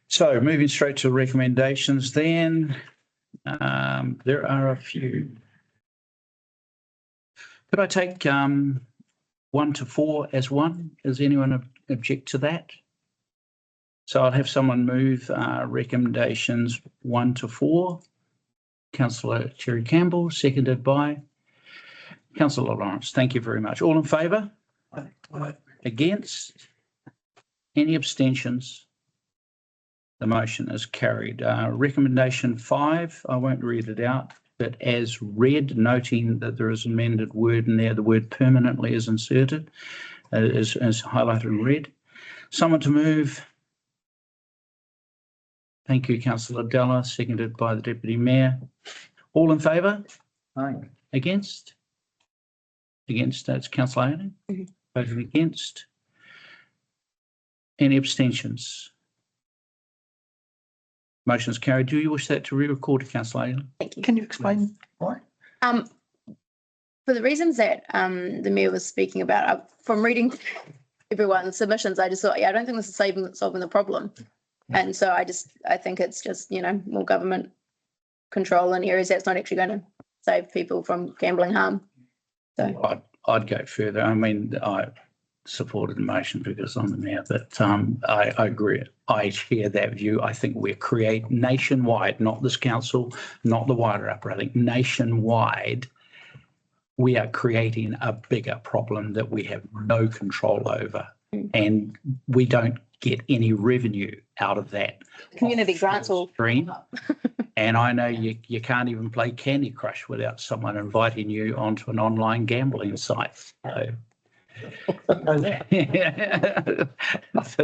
So moving straight to recommendations then, there are a few. Could I take 1 to 4 as one? Does anyone object to that? So I'll have someone move recommendations 1 to 4. Councillor Cherry Campbell, seconded by Councillor Lawrence. Thank you very much. All in favour? Aye. Against? Any abstentions? The motion is carried. Recommendation 5, I won't read it out, but as read, noting that there is an amended word in there, the word permanently is inserted, is highlighted in red. Someone to move. Thank you, Councillor Della, seconded by the Deputy Mayor. All in favour? Aye. Against? Against, that's Councillor Ayling. Voted against. Any abstentions? Motion is carried. Do you wish that to re-record, Councillor Ayling? Thank you. Can you explain why? For the reasons that the Mayor was speaking about, from reading everyone's submissions, I just thought, yeah, I don't think this is solving the problem. And so I think it's just, more government control in areas that's not actually going to save people from gambling harm. So I'd go further. I mean, I supported the motion because I'm the mayor, but I agree. I share that view. I think we're creating nationwide, not this council, not the Wairarapa. I think nationwide, we are creating a bigger problem that we have no control over, and we don't get any revenue out of that. community grants will Stream. And I know you can't even play Candy Crush without someone inviting you onto an online gambling site. So, so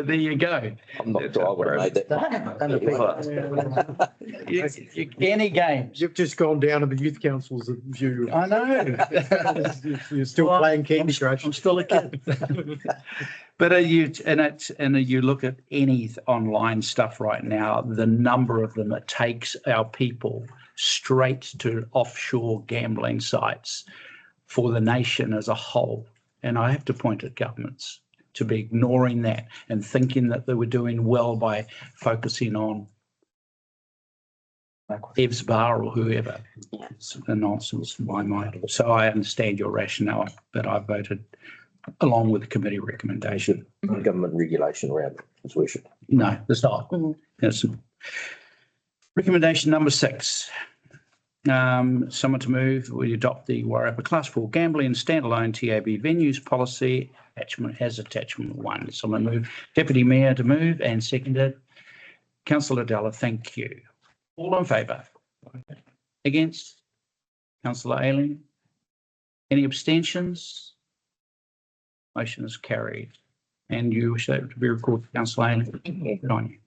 there you go. I'm not sure I would have made that. Any games. You've just gone down to the youth council's view. I know. You're still playing Candy Crush. I'm still a kid. But you look at any online stuff right now, the number of them, it takes our people straight to offshore gambling sites for the nation as a whole. And I have to point at governments to be ignoring that and thinking that they were doing well by focusing on Ev's Bar or whoever. It's a nonsense in my mind. So I understand your rationale, but I voted along with the committee recommendation. Government regulation around it, as we should. No, there's not. Yes. Recommendation number 6. Someone to move, we adopt the Wairarapa Class 4 gambling and standalone TAB venues policy attachment 1. Someone move. Deputy Mayor to move and seconded. Councillor Della, thank you. All in favour? Against? Councillor Ailing? Any abstentions? Motion is carried. And you wish that to be recorded, Councillor Ailing? Good on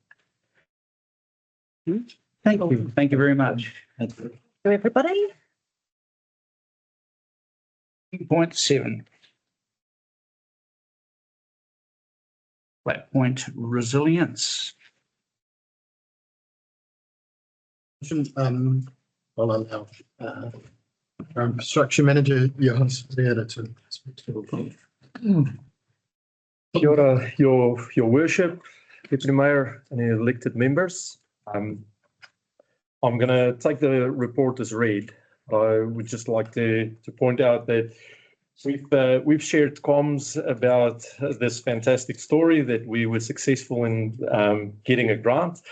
you. Thank you. Thank you very much. Thank you. To everybody. 2.7. Flat point resilience. I'll allow our infrastructure manager, Johannes, there to speak to the Kia ora, your worship, Deputy Mayor and elected members. I'm going to take the report as read. I would just like to point out that we've shared comms about this fantastic story that we were successful in getting a grant.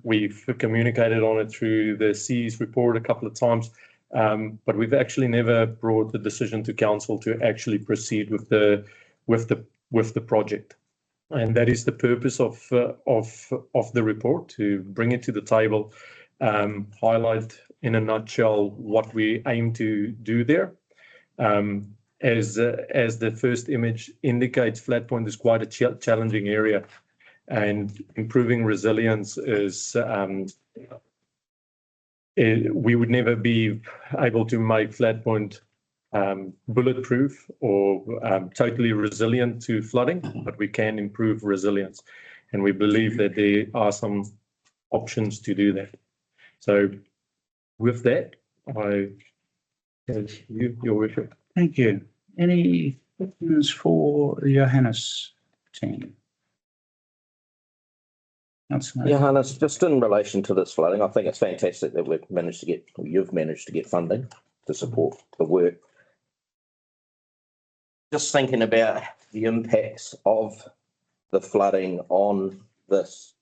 We've communicated on it through the C's report a couple of times, but we've actually never brought the decision to council to actually proceed with the project. And that is the purpose of the report, to bring it to the table, highlight in a nutshell what we aim to do there. As the first image indicates, Flat Point is quite a challenging area, and improving resilience is we would never be able to make Flat Point bulletproof or totally resilient to flooding, but we can improve resilience, and we believe that there are some options to do that. So with that, your worship. Thank you. Any questions for Johannes team? Johannes, just in relation to this flooding, I think it's fantastic that you've managed to get funding to support the work. Just thinking about the impacts of the flooding on this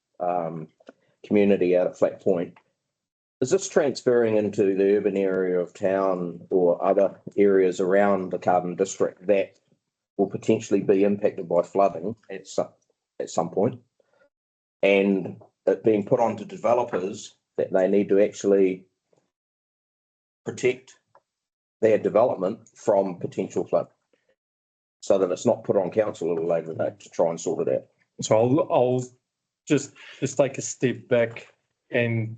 community out at Flat Point, is this transferring into the urban area of town or other areas around the Carbon District that will potentially be impacted by flooding at some point? And it being put onto developers that they need to actually protect their development from potential flood, so that it's not put on council at a later date to try and sort it out. So I'll just take a step back, and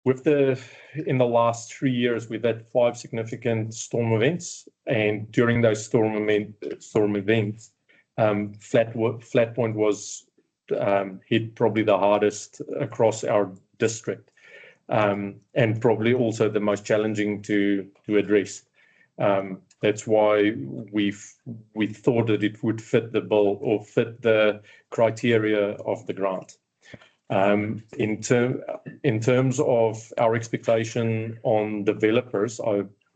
in the last 3 years, we've had 5 significant storm events, and during those storm events, Flat Point was hit probably the hardest across our district, and probably also the most challenging to address. That's why we thought that it would fit the bill or fit the criteria of the grant. In terms of our expectation on developers,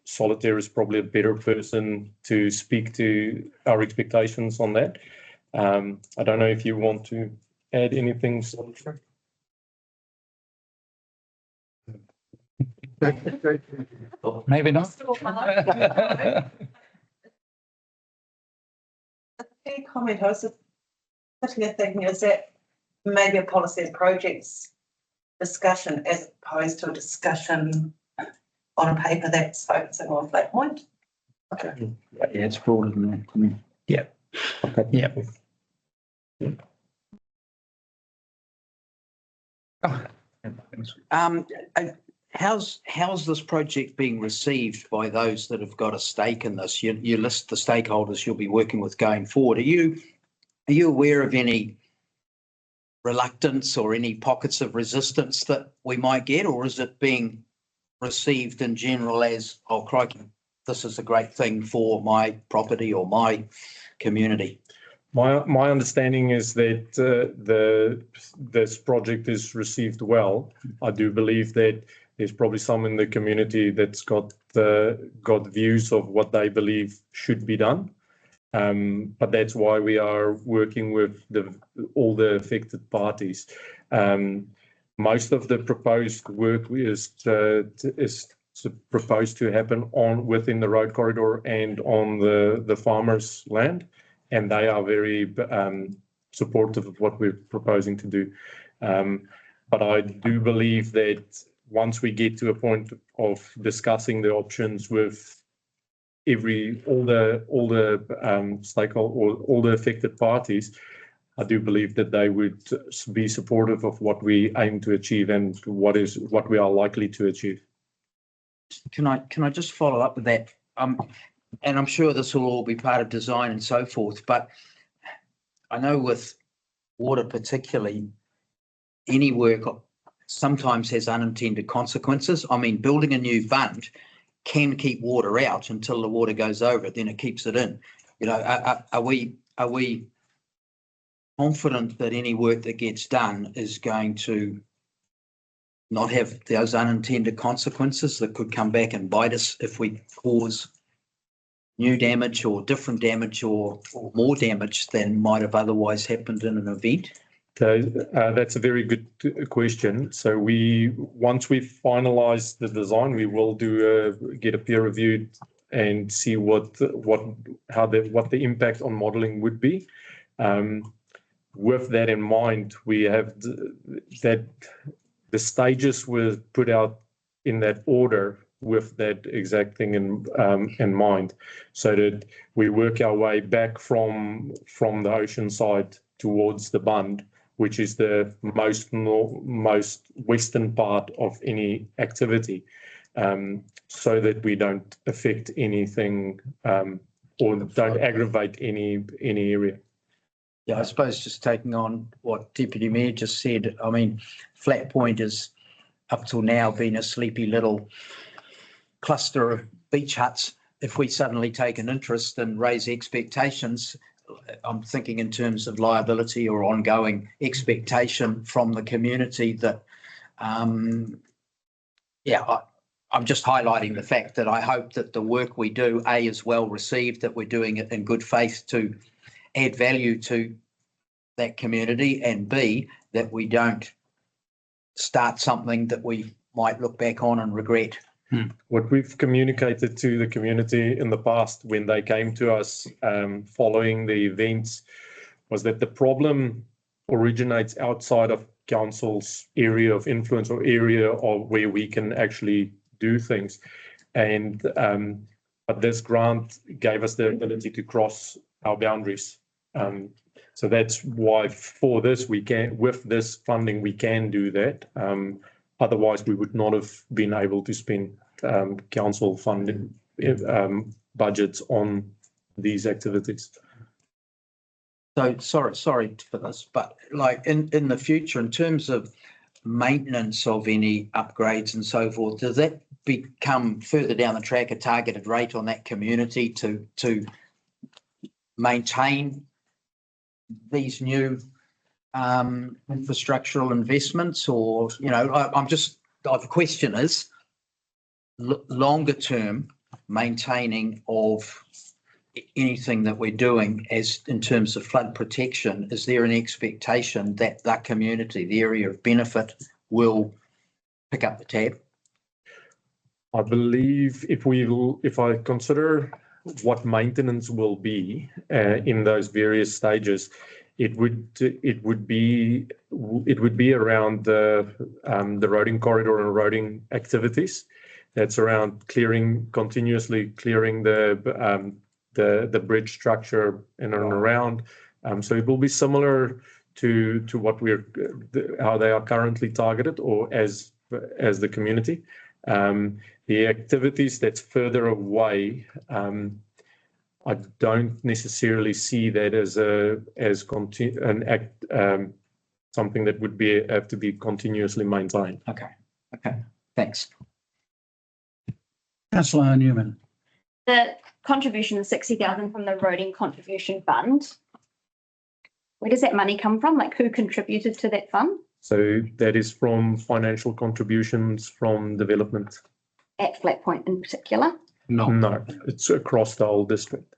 Solitaire is probably a better person to speak to our expectations on that. I don't know if you want to add anything, Solitaire. Maybe not. A comment, I was just sitting there thinking, is that maybe a policy and projects discussion as opposed to a discussion on a paper that's focusing on flat point? Yeah, it's broader than that. I mean, yeah. Okay. Yeah. How's this project being received by those that have got a stake in this? You list the stakeholders you'll be working with going forward. Are you aware of any reluctance or any pockets of resistance that we might get, or is it being received in general as, oh crikey, this is a great thing for my property or my community? My understanding is that this project is received well. I do believe that there's probably some in the community that's got views of what they believe should be done. But that's why we are working with all the affected parties. Most of the proposed work is proposed to happen within the road corridor and on the farmers' land, and they are very supportive of what we're proposing to do. But I do believe that once we get to a point of discussing the options with all the stakeholders or all the affected parties, I do believe that they would be supportive of what we aim to achieve and what we are likely to achieve. Can I just follow up with that? And I'm sure this will all be part of design and so forth, but I know with water particularly, any work sometimes has unintended consequences. I mean, building a new fund can keep water out until the water goes over it, then it keeps it in. You know, are we confident that any work that gets done is going to not have those unintended consequences that could come back and bite us if we cause new damage or different damage or more damage than might have otherwise happened in an event? So that's a very good question. So once we've finalised the design, we will get a peer review and see what the impact on modelling would be. With that in mind, we have that the stages were put out in that order with that exact thing in mind, so that we work our way back from the ocean side towards the bund, which is the most western part of any activity, so that we don't affect anything or don't aggravate any area. Yeah, I suppose just taking on what Deputy Mayor just said, I mean, Flat Point has up till now been a sleepy little cluster of beach huts. If we suddenly take an interest and raise expectations, I'm thinking in terms of liability or ongoing expectation from the community that, I'm just highlighting the fact that I hope that the work we do, A, is well received, that we're doing it in good faith to add value to that community, and B, that we don't start something that we might look back on and regret. What we've communicated to the community in the past when they came to us following the events was that the problem originates outside of council's area of influence or area of where we can actually do things. And but this grant gave us the ability to cross our boundaries. So that's why for this with this funding we can do that. Otherwise we would not have been able to spend council funded budgets on these activities. So sorry for this, but like in the future, in terms of maintenance of any upgrades and so forth, does that become further down the track a targeted rate on that community to maintain these new infrastructural investments or, the question is longer term maintaining of anything that we're doing as in terms of flood protection. Is there an expectation that that community, the area of benefit, will pick up the tab? I believe if I consider what maintenance will be in those various stages, it would be around the roading corridor and roading activities. That's around continuously clearing the bridge structure in and around. So it will be similar to what how they are currently targeted or as the community. The activities that's further away, I don't necessarily see that as something that would have to be continuously maintained. Okay, thanks. Councillor Newman. The contribution of 60,000 from the roading contribution fund. Where does that money come from? Like, who contributed to that fund? So that is from financial contributions from development. At Flat Point in particular? No, it's across the whole district.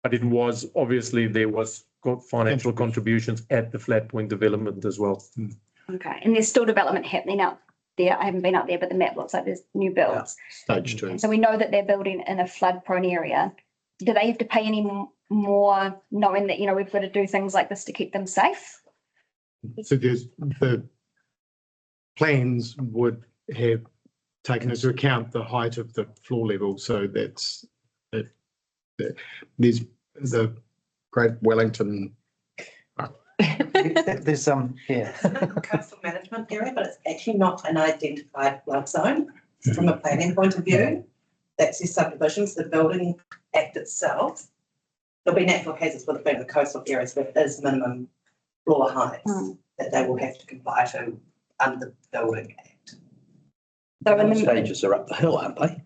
But it was obviously there was financial contributions at the Flat Point development as well. Okay, and there's still development happening out there. I haven't been out there, but the map looks like there's new builds. Stage 2. So we know that they're building in a flood prone area. Do they have to pay any more, knowing that, we've got to do things like this to keep them safe? So the plans would have taken into account the height of the floor level. So there's the Great Wellington. There's Coastal management area, but it's actually not an identified flood zone from a planning point of view. That's your subdivisions, the building act itself. There'll be natural hazards with it being the coastal areas, but there's minimum floor heights that they will have to comply to under the building act. So in the the stages are up the hill, aren't they?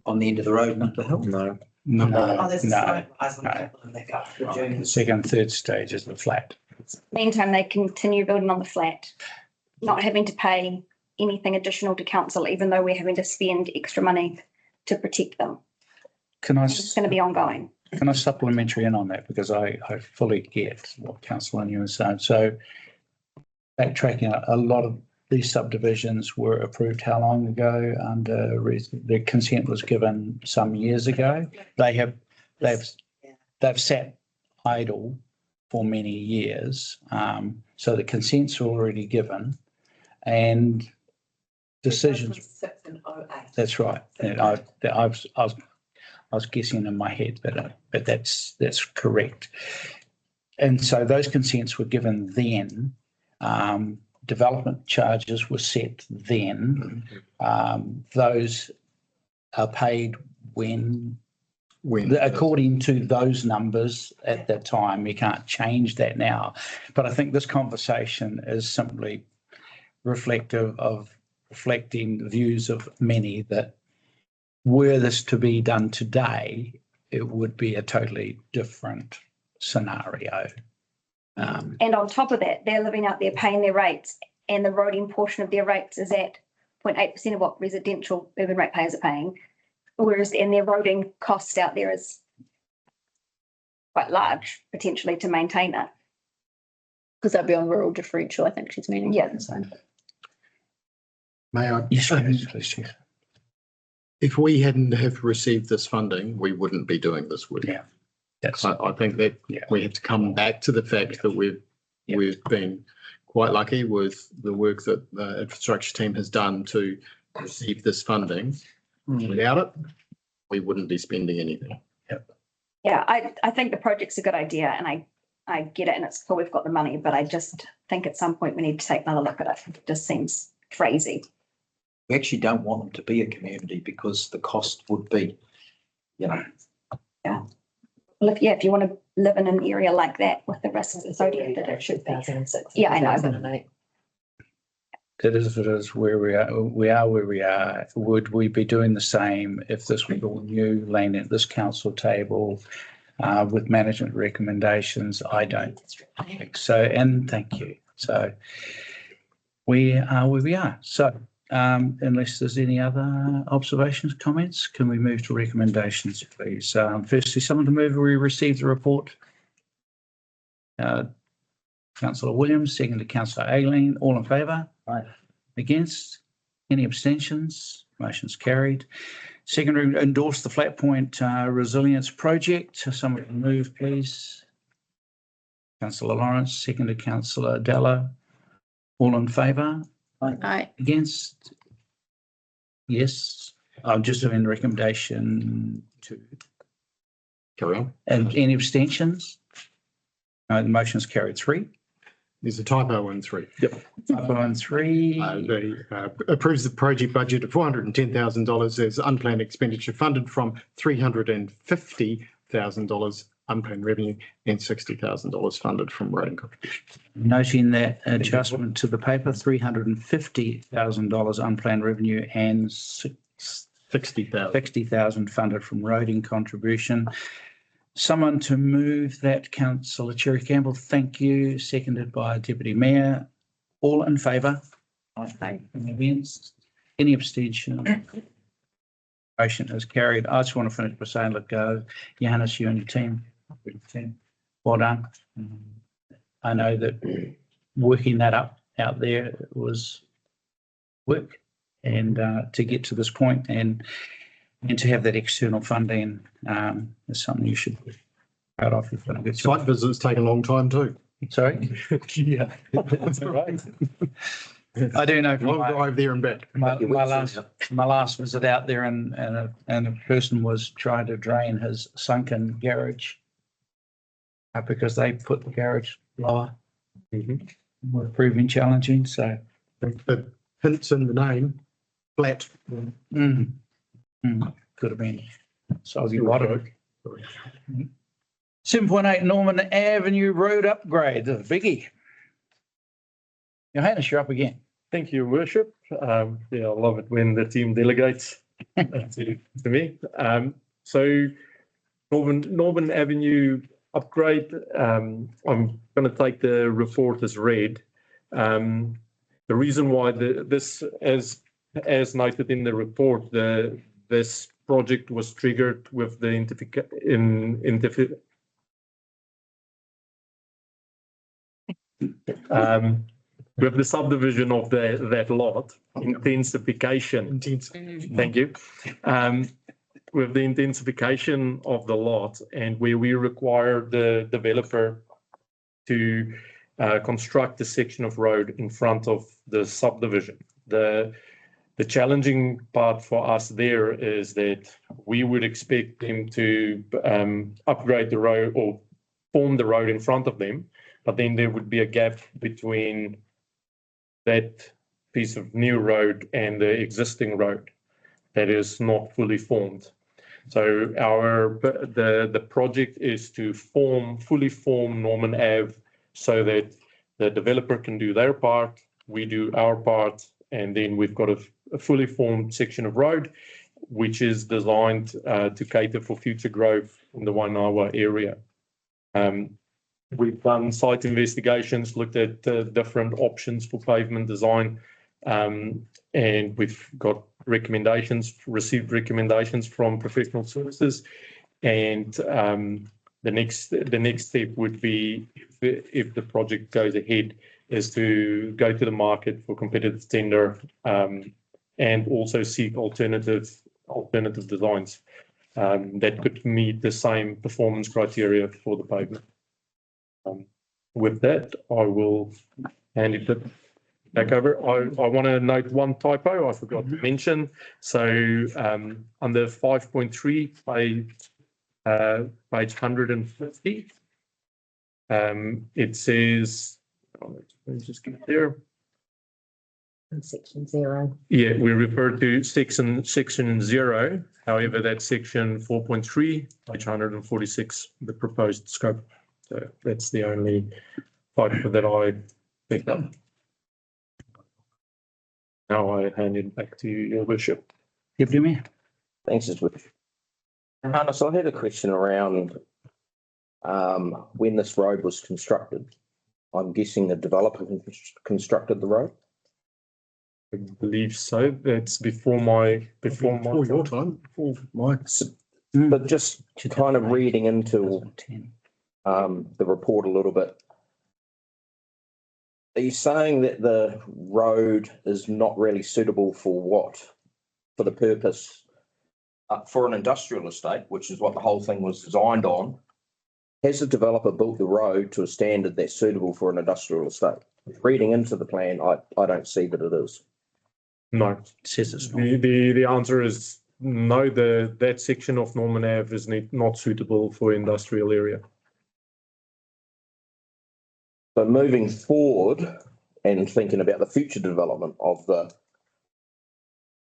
On the end of the road and up the hill? No. Oh, there's a slight rise on the couple and they go up to the The June. second, third stage is the flat. meantime, they continue building on the flat, not having to pay anything additional to council, even though we're having to spend extra money to protect them. It's going to be ongoing. Can I supplementary in on that? Because I fully get what Councillor Newman was saying. So backtracking, a lot of these subdivisions were approved how long ago? The consent was given some years ago. They've sat idle for many years. So the consents were already given and decisions. 6 and 08. That's right. And I was guessing in my head, but that's correct. And so those consents were given then. Development charges were set then. Those are paid when according to those numbers at that time. You can't change that now. But I think this conversation is simply reflecting the views of many that were this to be done today, it would be a totally different scenario. And on top of that, they're living out there paying their rates, and the roading portion of their rates is at 0.8% of what residential urban ratepayers are paying, whereas and their roading costs out there is quite large potentially to maintain it. Because that'd be on rural differential, I think she's meaning. Yeah. So. May I? Yes, please. If we hadn't have received this funding, we wouldn't be doing this, would we? Yeah. That's I think that we have to come back to the fact that we've been quite lucky with the work that the infrastructure team has done to receive this funding. Without it, we wouldn't be spending anything. Yeah, I think the project's a good idea, and I get it, and it's cool we've got the money, but I just think at some point we need to take another look at it. It just seems crazy. We actually don't want them to be a community because the cost would be, Yeah. Well, if you want to live in an area like that with the risks associated, it should be. 2006. Yeah, I know. 2008. It is where we are. We are where we are. Would we be doing the same if this was all new, laying at this council table, with management recommendations? I don't think so, and thank you. So we are where we are. So unless there's any other observations, comments, can we move to recommendations, please? Firstly, someone to move, we received the report. Councillor Williams, second to Councillor Aileen. All in favour? Aye. Against? Any abstentions? Motion's carried. Second, endorse the Flat Point Resilience Project. Someone to move, please. Councillor Lawrence, second to Councillor Della. All in favour? Aye. Against? Yes. I'm just doing recommendation 2. Carry on. And any abstentions? No, the motion's carried. 3. There's a typo in 3. Typo in 3. Approves the project budget of $410,000 as unplanned expenditure funded from $350,000 unplanned revenue and $60,000 funded from road contribution. Noting that adjustment to the paper, $350,000 unplanned revenue and $60,000 funded from roading contribution. Someone to move that, Councillor Cherry Campbell, thank you. Seconded by Deputy Mayor. All in favour? Aye. Any against? Any abstention? Motion is carried. I just want to finish by saying, look, Johannes, you and your team, well done. I know that working that up out there was work, and to get to this point and to have that external funding is something you should be proud of. You've done a good job. Site visits take a long time too. Sorry? Yeah, that's right. I do know from Long drive there and back. my last visit out there, and a person was trying to drain his sunken garage because they put the garage lower. Were proving challenging, so. The hints in the name, flat. Could have been soggy water. 7.8 Norman Avenue Road upgrade, the biggie. Johannes, you're up again. Thank you, Worship. I love it when the team delegates to me. So Norman Avenue upgrade, I'm going to take the report as read. The reason why this, as noted in the report, this project was triggered with the with the subdivision of that lot, intensification. Thank you. With the intensification of the lot, and where we require the developer to construct a section of road in front of the subdivision. The challenging part for us there is that we would expect them to upgrade the road or form the road in front of them, but then there would be a gap between that piece of new road and the existing road that is not fully formed. So the project is to fully form Norman Ave so that the developer can do their part, we do our part, and then we've got a fully formed section of road, which is designed to cater for future growth in the Wairarapa area. We've done site investigations, looked at different options for pavement design, and we've got received recommendations from professional services. And the next step would be, if the project goes ahead, is to go to the market for competitive tender and also seek alternative designs that could meet the same performance criteria for the pavement. With that, I will hand it back over. I want to note one typo I forgot to mention. So under 5.3, page 150, it says, let me just get there. Section 0. Yeah, we refer to section 0. However, that's section 4.3, page 146, the proposed scope. So that's the only typo that I picked up. Now I hand it back to you, Your Worship. Deputy Mayor. Thanks, His Worship. Hannes, I had a question around when this road was constructed. I'm guessing the developer constructed the road. I believe so. That's before your time, before my. But just kind of reading into 2010. the report a little bit. Are you saying that the road is not really suitable for what? For the purpose, for an industrial estate, which is what the whole thing was designed on? Has the developer built the road to a standard that's suitable for an industrial estate? Reading into the plan, I don't see that it is. No. It says it's not. The answer is no. That section of Norman Ave is not suitable for industrial area. So moving forward and thinking about the future development of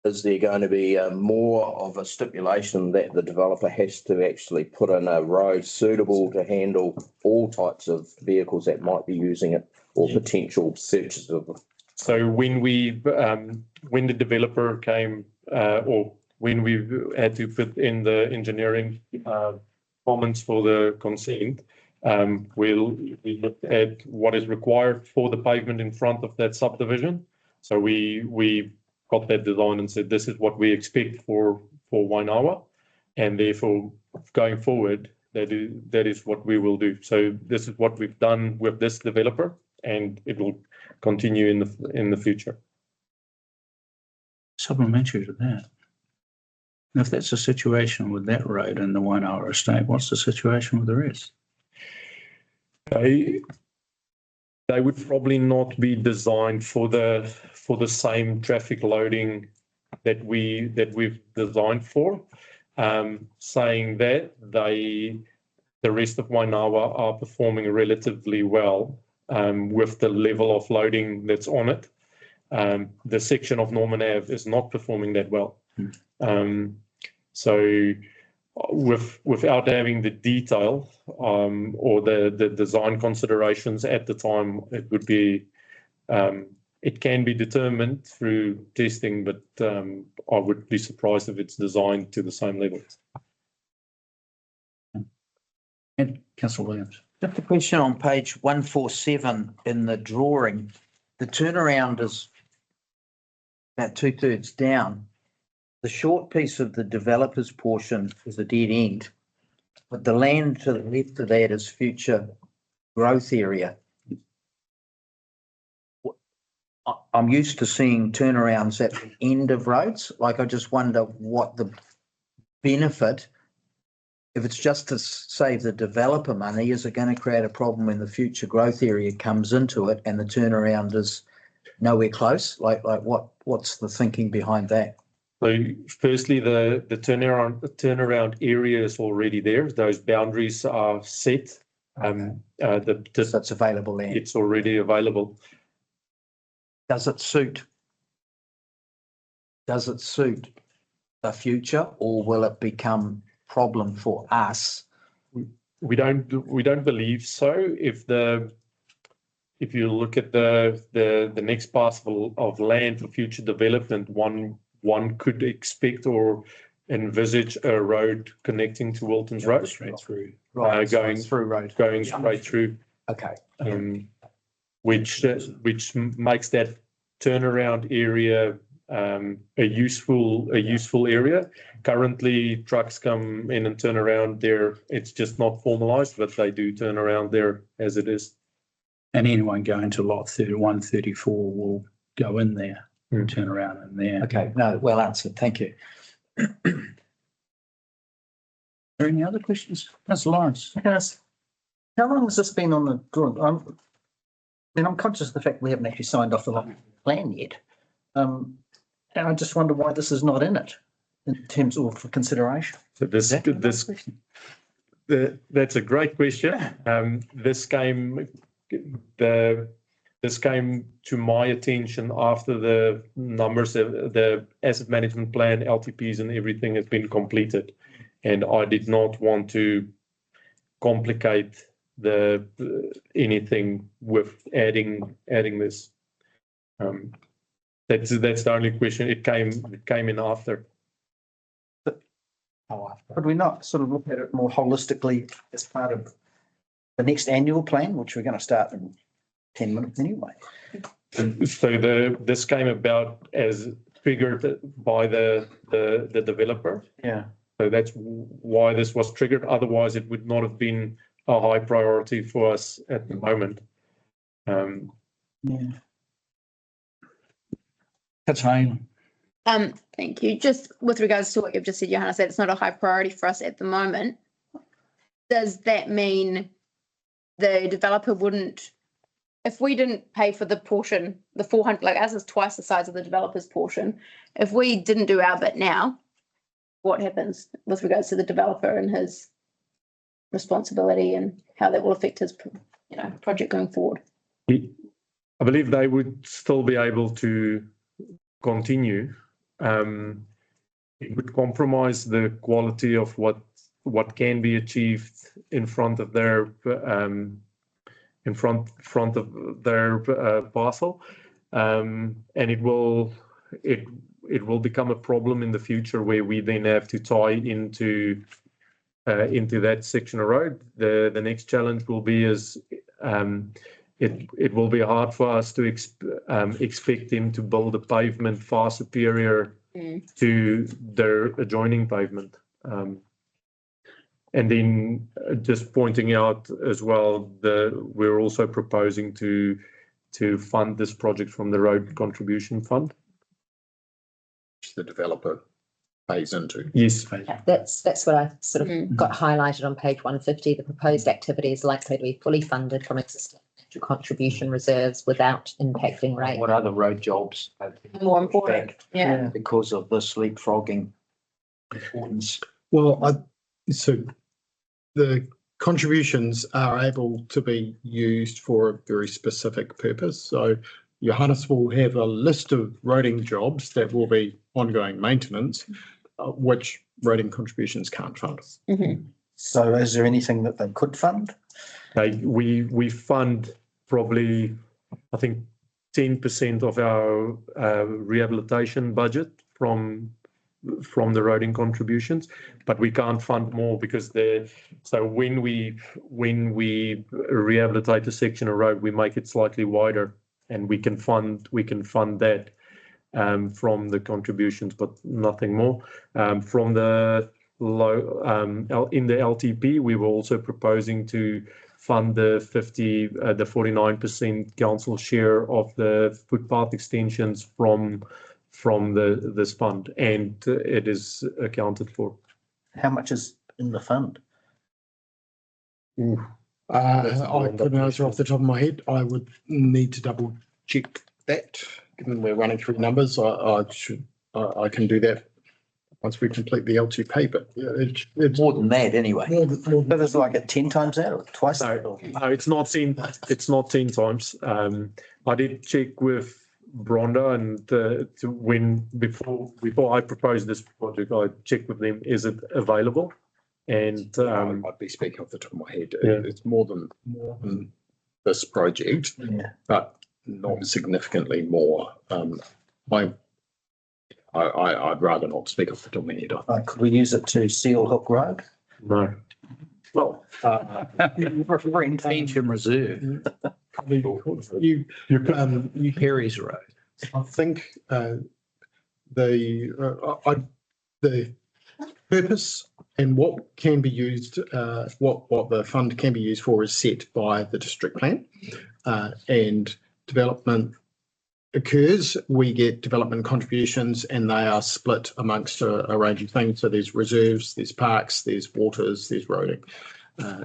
is there going to be more of a stipulation that the developer has to actually put in a road suitable to handle all types of vehicles that might be using it, or potential searches of them? So when the developer came, or when we had to put in the engineering comments for the consent, we looked at what is required for the pavement in front of that subdivision. So we got that design and said, this is what we expect for Wainawa, and therefore going forward, that is what we will do. So this is what we've done with this developer, and it will continue in the future. Supplementary to that. And if that's the situation with that road and the Wainawa estate, what's the situation with the rest? They would probably not be designed for the same traffic loading that we've designed for. Saying that, the rest of Wainawa are performing relatively well with the level of loading that's on it. The section of Norman Ave is not performing that well. So without having the detail or the design considerations at the time, it would be it can be determined through testing, but I would be surprised if it's designed to the same level. And Councillor Williams. Just a question on page 147 in the drawing. The turnaround is about 2/3 down. The short piece of the developer's portion is a dead end, but the land to the left of that is future growth area. I'm used to seeing turnarounds at the end of roads. Like, I just wonder what the benefit, if it's just to save the developer money, is it going to create a problem when the future growth area comes into it and the turnaround is nowhere close? Like what's the thinking behind that? So firstly, the turnaround area is already there. Those boundaries are set. So it's available land. It's already available. Does it suit the future, or will it become problem for us? We don't believe so. If you look at the next parcel of land for future development, one could expect or envisage a road connecting to Wilton's Road, Straight through. going through road. Going straight through. Okay. Which makes that turnaround area a useful area. Currently, trucks come in and turn around there. It's just not formalised, but they do turn around there as it is. And anyone going to lot 31, 34 will go in there and turn around in there. Okay, no, well answered. Thank you. Are there any other questions? Councillor Lawrence. Yes. How long has this been on the drawing? I'm conscious of the fact we haven't actually signed off the plan yet. And I just wonder why this is not in it in terms of for consideration. So that's a great question. This came to my attention after the numbers, the asset management plan, LTPs and everything has been completed. And I did not want to complicate anything with adding this. That's the only question. It came in after. Could we not sort of look at it more holistically as part of the next annual plan, which we're going to start in 10 minutes anyway. So this came about as triggered by the developer. Yeah. So that's why this was triggered. Otherwise, it would not have been a high priority for us at the moment. Yeah. That's fine. Thank you. Just with regards to what you've just said, Johanna said it's not a high priority for us at the moment. Does that mean the developer wouldn't, if we didn't pay for the portion, the 400, like ours is twice the size of the developer's portion. If we didn't do our bit now, what happens with regards to the developer and his responsibility and how that will affect his, project going forward? I believe they would still be able to continue. It would compromise the quality of what can be achieved in front of their parcel, and it will become a problem in the future where we then have to tie into that section of road. The next challenge will be it will be hard for us to expect him to build a pavement far superior to their adjoining pavement. And then just pointing out as well, we're also proposing to fund this project from the road contribution fund, which the developer pays into. Yes. That's what I sort of got highlighted on page 150. The proposed activity is likely to be fully funded from existing contribution reserves without impacting rate. What other road jobs? More important, yeah. Because of this leapfrogging importance. Well, so the contributions are able to be used for a very specific purpose. So Johannes will have a list of roading jobs that will be ongoing maintenance, which roading contributions can't fund. So is there anything that they could fund? We fund probably, I think, 10% of our rehabilitation budget from the roading contributions, but we can't fund more because so when we rehabilitate a section of road, we make it slightly wider, and we can fund that from the contributions, but nothing more. From the in the LTP, we were also proposing to fund the 49% council share of the footpath extensions from this fund, and it is accounted for. How much is in the fund? I couldn't answer off the top of my head. I would need to double check that. Given we're running through numbers, I can do that once we complete the LTP. But it's more than that anyway. But it's like 10 times that or twice that? No, it's not 10. It's not 10 times. I did check with Bronda, and before I proposed this project, I checked with them, is it available? And I'd be speaking off the top of my head. Yeah. It's more than this project, but not significantly more. I'd rather not speak off the top of my head. Could we use it to seal Hook Road? No. Well, Pension reserve. You Perry's Road. I think the purpose and what can be used, what the fund can be used for, is set by the district plan, and development occurs. We get development contributions, and they are split amongst a range of things. So there's reserves, there's parks, there's waters, there's roading,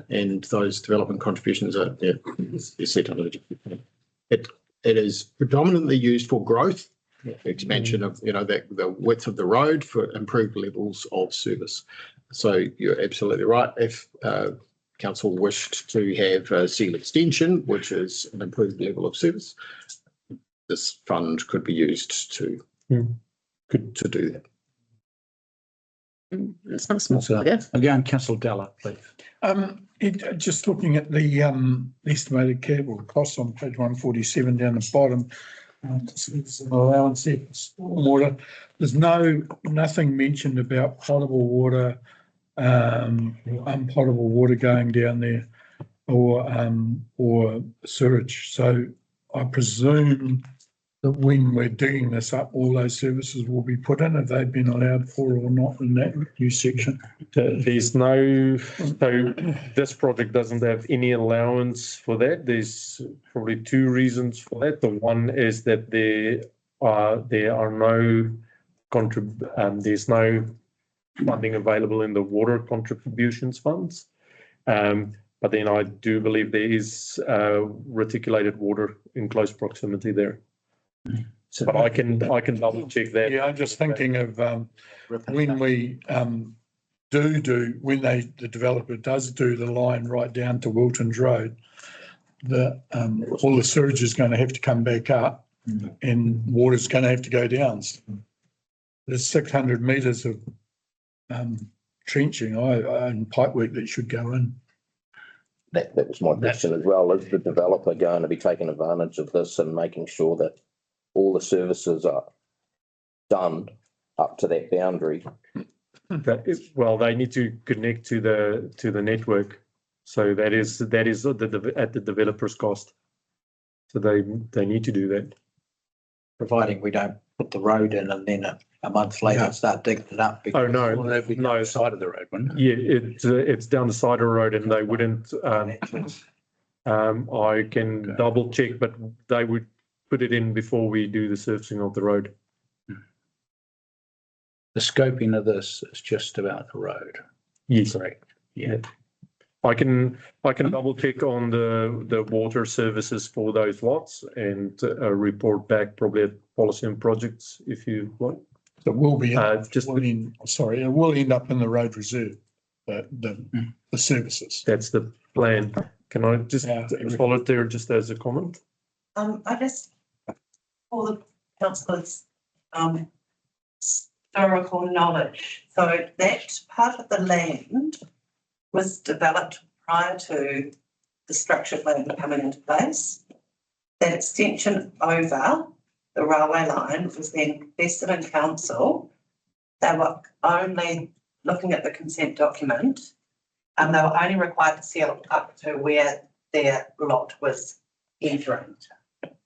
and those development contributions are set under the district plan. It is predominantly used for growth, expansion of the width of the road, for improved levels of service. So you're absolutely right. If council wished to have a seal extension, which is an improved level of service, this fund could be used to do that. It's not a small figure. Again, Councillor Della, please. Just looking at the estimated capital costs on page 147 down the bottom, allowance there for stormwater. There's nothing mentioned about potable water, unpotable water going down there. or sewage. So I presume that when we're digging this up, all those services will be put in. Have they been allowed for or not in that new section? There's no, so this project doesn't have any allowance for that. There's probably two reasons for that. The one is that there are no there's no funding available in the water contributions funds. But then I do believe there is reticulated water in close proximity there. So But I can double check that. Yeah, I'm just thinking of when we when the developer does do the line right down to Wilton's Road, all the sewage is going to have to come back up and water's going to have to go down. There's 600 metres of trenching and pipework that should go in. That was my question as well. Is the developer going to be taking advantage of this and making sure that all the services are done up to that boundary? Well, they need to connect to the network, so that is at the developer's cost. So they need to do that. Providing we don't put the road in and then a month later start digging it up. Oh no, no side of the road, wouldn't it? Yeah, it's down the side of the road, and they wouldn't. I can double check, but they would put it in before we do the surfacing of the road. The scoping of this is just about the road. Yes, Correct. Yeah. I can double check on the water services for those lots and report back probably at policy and projects if you want. It will be, it will end up in the road reserve, the services. That's the plan. Can I just follow it there just as a comment? I just, for the councillors, historical knowledge. So that part of the land was developed prior to the structured land coming into place. That extension over the railway line was then vested in council. They were only looking at the consent document, and they were only required to sell up to where their lot was entering.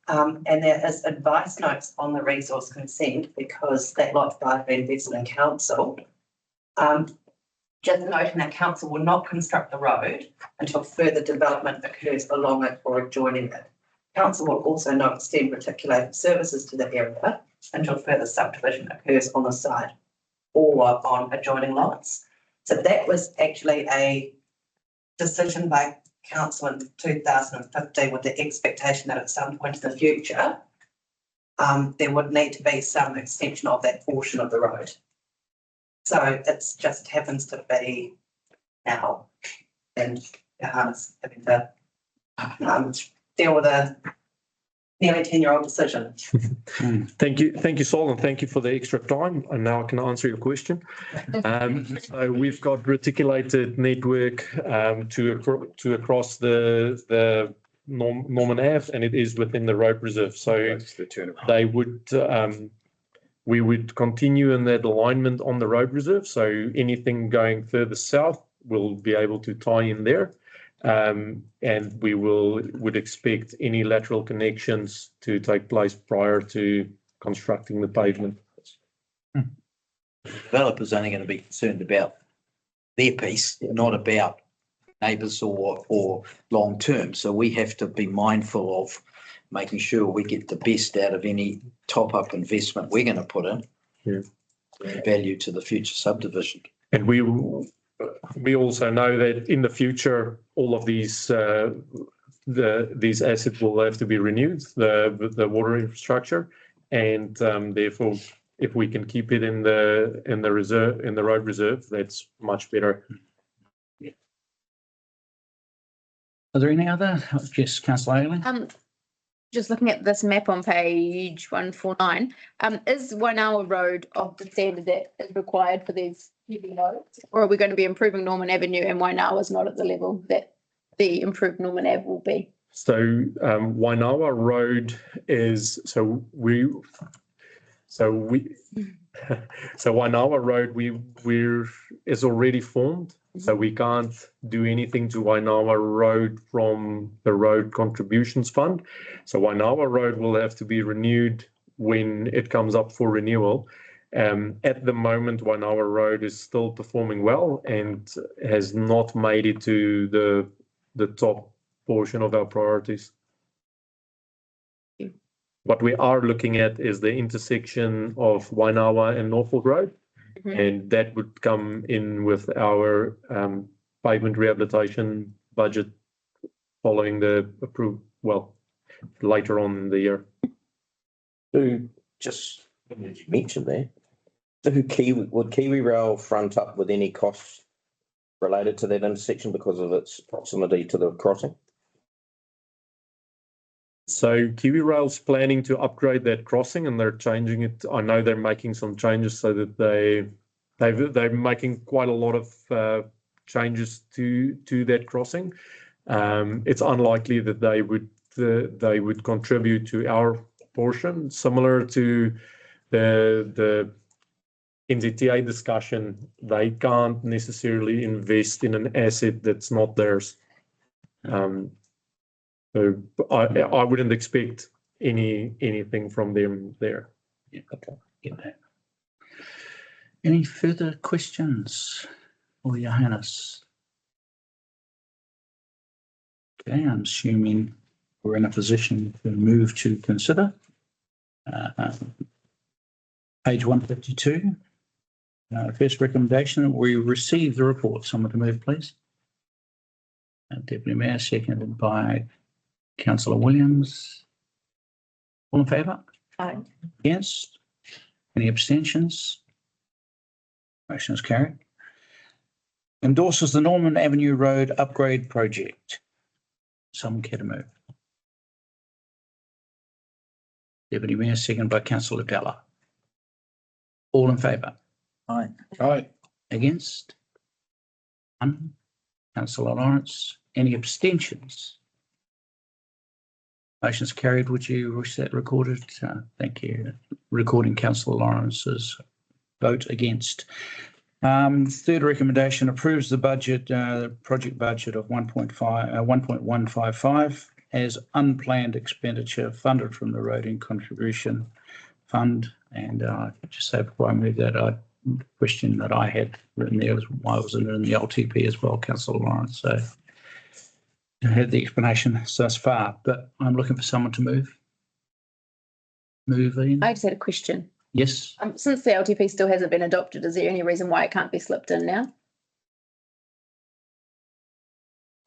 And there is advice notes on the resource consent because that lot had been vested in council. Just noting that council will not construct the road until further development occurs along it or adjoining it. Council will also not extend reticulated services to the area until further subdivision occurs on the site or on adjoining lots. So that was actually a decision by council in 2015 with the expectation that at some point in the future, there would need to be some extension of that portion of the road. So it just happens to be now, and Johannes having to deal with a nearly 10-year-old decision. Thank you, Sol, and thank you for the extra time. And now I can answer your question. So we've got reticulated network to across the Norman Ave, and it is within the road reserve. So they would. We would continue in that alignment on the road reserve. So anything going further south will be able to tie in there. And we would expect any lateral connections to take place prior to constructing the pavement. The developer's only going to be concerned about their piece, not about neighbours or long term. So we have to be mindful of making sure we get the best out of any top-up investment we're going to put in. Yeah. Value to the future subdivision. And we also know that in the future, all of these these assets will have to be renewed, the water infrastructure, and therefore, if we can keep it in the reserve, in the road reserve, that's much better. Are there any other? Yes, Councillor Ailing. Just looking at this map on page 149, is 1 hour road of the standard that is required for these heavy loads? Or are we going to be improving Norman Avenue and 1 hour is not at the level that the improved Norman Ave will be? So Wainawa Road is Wainawa Road is already formed. So we can't do anything to Wainawa Road from the road contributions fund. So Wainawa Road will have to be renewed when it comes up for renewal. At the moment, Wainawa Road is still performing well and has not made it to the top portion of our priorities. What we are looking at is the intersection of Wainawa and Norfolk Road. And that would come in with our pavement rehabilitation budget following the later on in the year. Do just, as you mentioned there, would Kiwi Rail front up with any costs related to that intersection because of its proximity to the crossing? So Kiwi Rail's planning to upgrade that crossing and they're changing it. I know they're making some changes so that they're making quite a lot of changes to that crossing. It's unlikely that they would contribute to our portion, similar to the NZTA discussion. They can't necessarily invest in an asset that's not theirs. So I wouldn't expect anything from them there. Yeah, okay, get that. Any further questions for Johannes? Okay, I'm assuming we're in a position to move to consider. Page 152. First recommendation, we received the report. Someone to move, please. Deputy Mayor, seconded by Councillor Williams. All in favour? Aye. Against? Any abstentions? Motion is carried. Endorses the Norman Avenue Road Upgrade Project. Someone care to move? Deputy Mayor, seconded by Councillor Della. All in favour? Aye. Aye. Against? None. Councillor Lawrence. Any abstentions? Motion's carried. Would you wish that recorded? Thank you. Recording Councillor Lawrence's vote against. Third recommendation approves the budget, project budget of 1.155 as unplanned expenditure funded from the Roading Contribution Fund. And just say before I move that, question that I had written there was why wasn't it in the LTP as well, Councillor Lawrence? So I had the explanation thus far, but I'm looking for someone to move. Move in. I just had a question. Yes. Since the LTP still hasn't been adopted, is there any reason why it can't be slipped in now?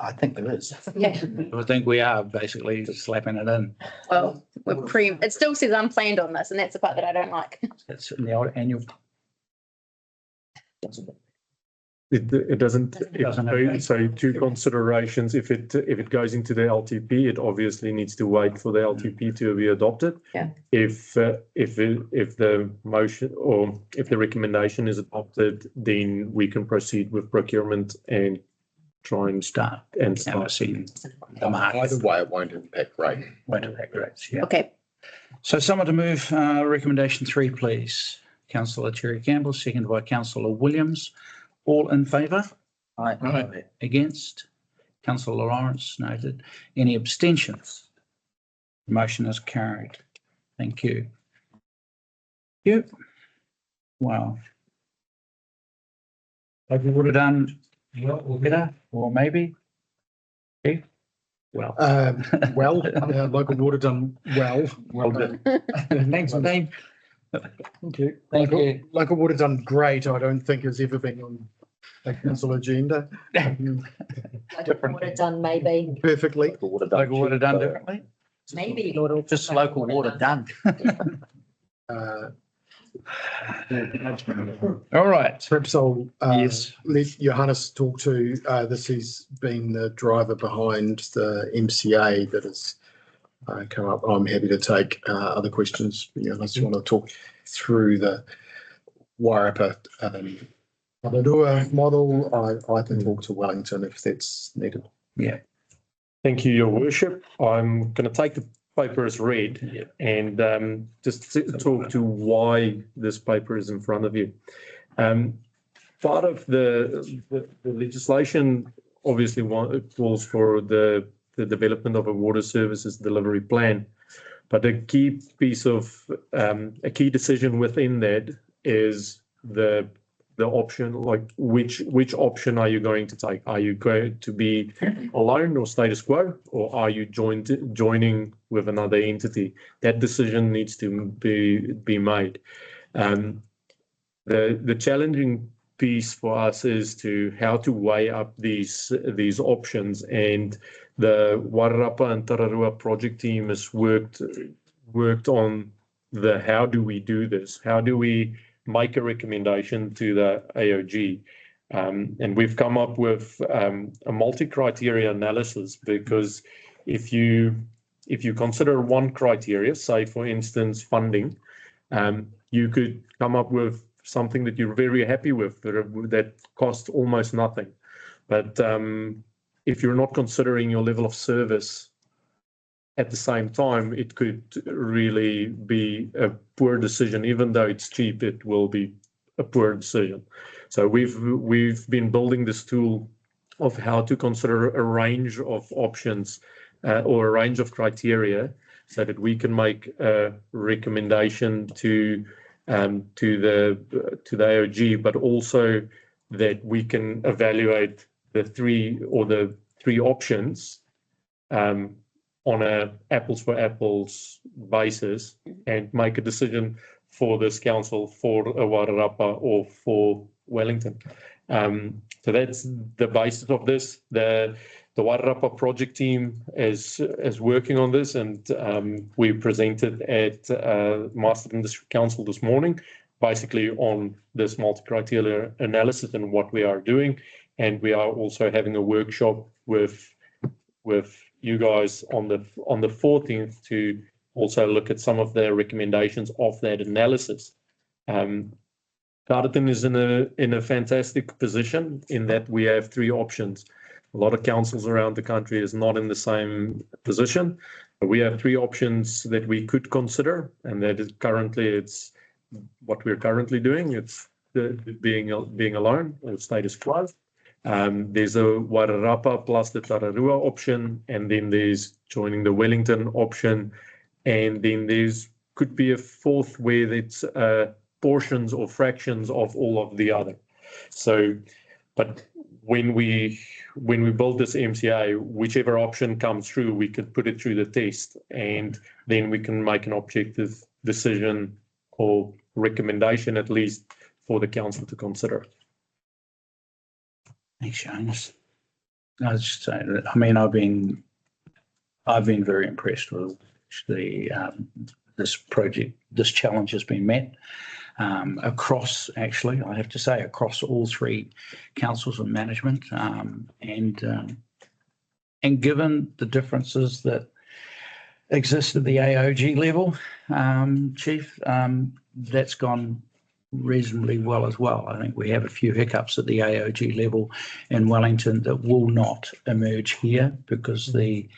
I think there is. Yeah. I think we are basically slapping it in. Well, it still says unplanned on this, and that's the part that I don't like. It's in the old annual. It doesn't. So two considerations. If it goes into the LTP, it obviously needs to wait for the LTP to be adopted. Yeah. If the motion or if the recommendation is adopted, then we can proceed with procurement and try and start. Seeing the market. Either way, it won't impact rate. Won't impact rates. Yeah. Okay. So someone to move recommendation 3, please. Councillor Terry Campbell, seconded by Councillor Williams. All in favour? Aye. Aye. Against? Councillor Lawrence noted. Any abstentions? Motion is carried. Thank you. Yep. Wow. Have you would have done well or better or maybe? Okay. Well. Local water done well. Well done. Thanks, Dave. Thank you. Thank you. Local water done great. I don't think has ever been on a council agenda. Local water done maybe. Perfectly. Local water done differently? Maybe. Just local water done. All right. Perhaps I'll Yes. let Johannes talk to, this has been the driver behind the MCA that has come up. I'm happy to take other questions, unless you want to talk through the Wairarapa model. I can talk to Wellington if that's needed. Yeah. Thank you, Your Worship. I'm going to take the paper as read and just talk to why this paper is in front of you. part of the legislation obviously calls for the development of a water services delivery plan. But a key piece of a key decision within that is the option, like which option are you going to take? Are you going to be alone or status quo, or are you joining with another entity? That decision needs to be made. The challenging piece for us is how to weigh up these options, and the Wairarapa and Tararua project team has worked on the how do we do this? How do we make a recommendation to the AOG? And we've come up with a multi-criteria analysis, because if you consider one criteria, say for instance funding, you could come up with something that you're very happy with that costs almost nothing. But if you're not considering your level of service at the same time, it could really be a poor decision. Even though it's cheap, it will be a poor decision. So we've been building this tool of how to consider a range of options or a range of criteria, so that we can make a recommendation to the AOG, but also that we can evaluate the three options on a apples for apples basis, and make a decision for this council for Wairarapa or for Wellington. So that's the basis of this. The Wairarapa project team is working on this, and we presented at Masterton District Council this morning, basically on this multi-criteria analysis and what we are doing. And we are also having a workshop with you guys on the 14th to also look at some of the recommendations of that analysis. Carterton is in a fantastic position in that we have three options. A lot of councils around the country is not in the same position. We have three options that we could consider, and that is it's what we're currently doing. It's being alone or status quo. There's a Wairarapa plus the Tararua option, and then there's joining the Wellington option, and then could be a fourth where it's portions or fractions of all of the other. So, but when we build this MCA, whichever option comes through, we could put it through the test, and then we can make an objective decision or recommendation, at least for the council to consider. Thanks, Jonas. I was just saying that, I mean, I've been very impressed with this project. This challenge has been met across, actually, I have to say, across all three councils of management, and given the differences that exist at the AOG level, Chief, that's gone reasonably well as well. I think we have a few hiccups at the AOG level in Wellington that will not emerge here, because the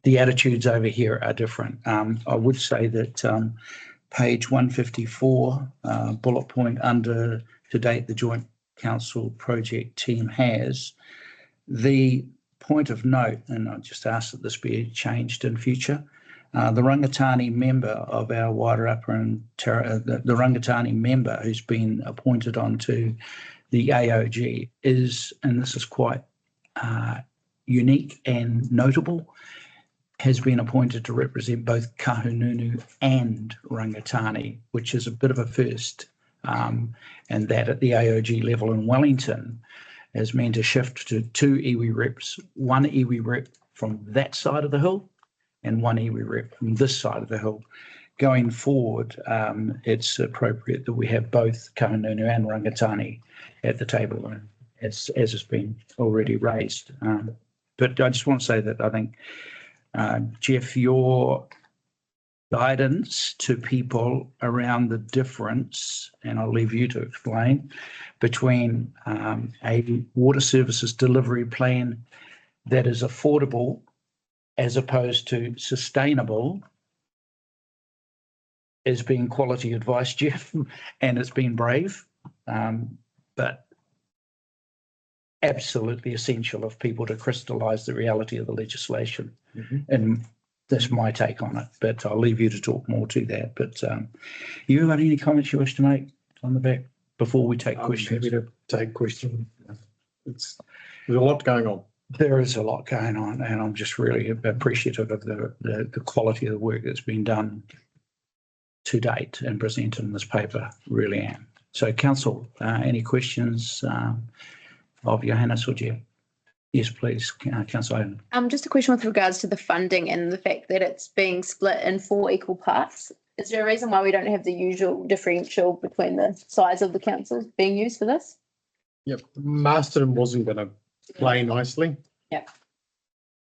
attitudes over here are different. I would say that page 154, bullet point under to date, the Joint Council project team has the point of note, and I just ask that this be changed in future. The Rangatani member of our Wairarapa and the Rangatani member who's been appointed onto the AOG is, and this is quite unique and notable, has been appointed to represent both Kahungunu and Rangatani, which is a bit of a first, and that at the AOG level in Wellington has meant a shift to two iwi reps, one iwi rep from that side of the hill and one iwi rep from this side of the hill. Going forward, it's appropriate that we have both Kahungunu and Rangatani at the table, as has been already raised. But I just want to say that I think, Jeff, your guidance to people around the difference, and I'll leave you to explain, between a water services delivery plan that is affordable as opposed to sustainable is being quality advice, Jeff, and it's been brave. but absolutely essential of people to crystallise the reality of the legislation. And that's my take on it, but I'll leave you to talk more to that. But you got any comments you wish to make on the back before we take questions? Happy to take questions. There's a lot going on. There is a lot going on, and I'm just really appreciative of the quality of the work that's been done to date and presented in this paper. Really am. So, Council, any questions of Johannes or Jeff? Yes, please, Councillor. Just a question with regards to the funding and the fact that it's being split in 4 equal parts. Is there a reason why we don't have the usual differential between the size of the councils being used for this? Yep, Masterton wasn't going to play nicely. Yep.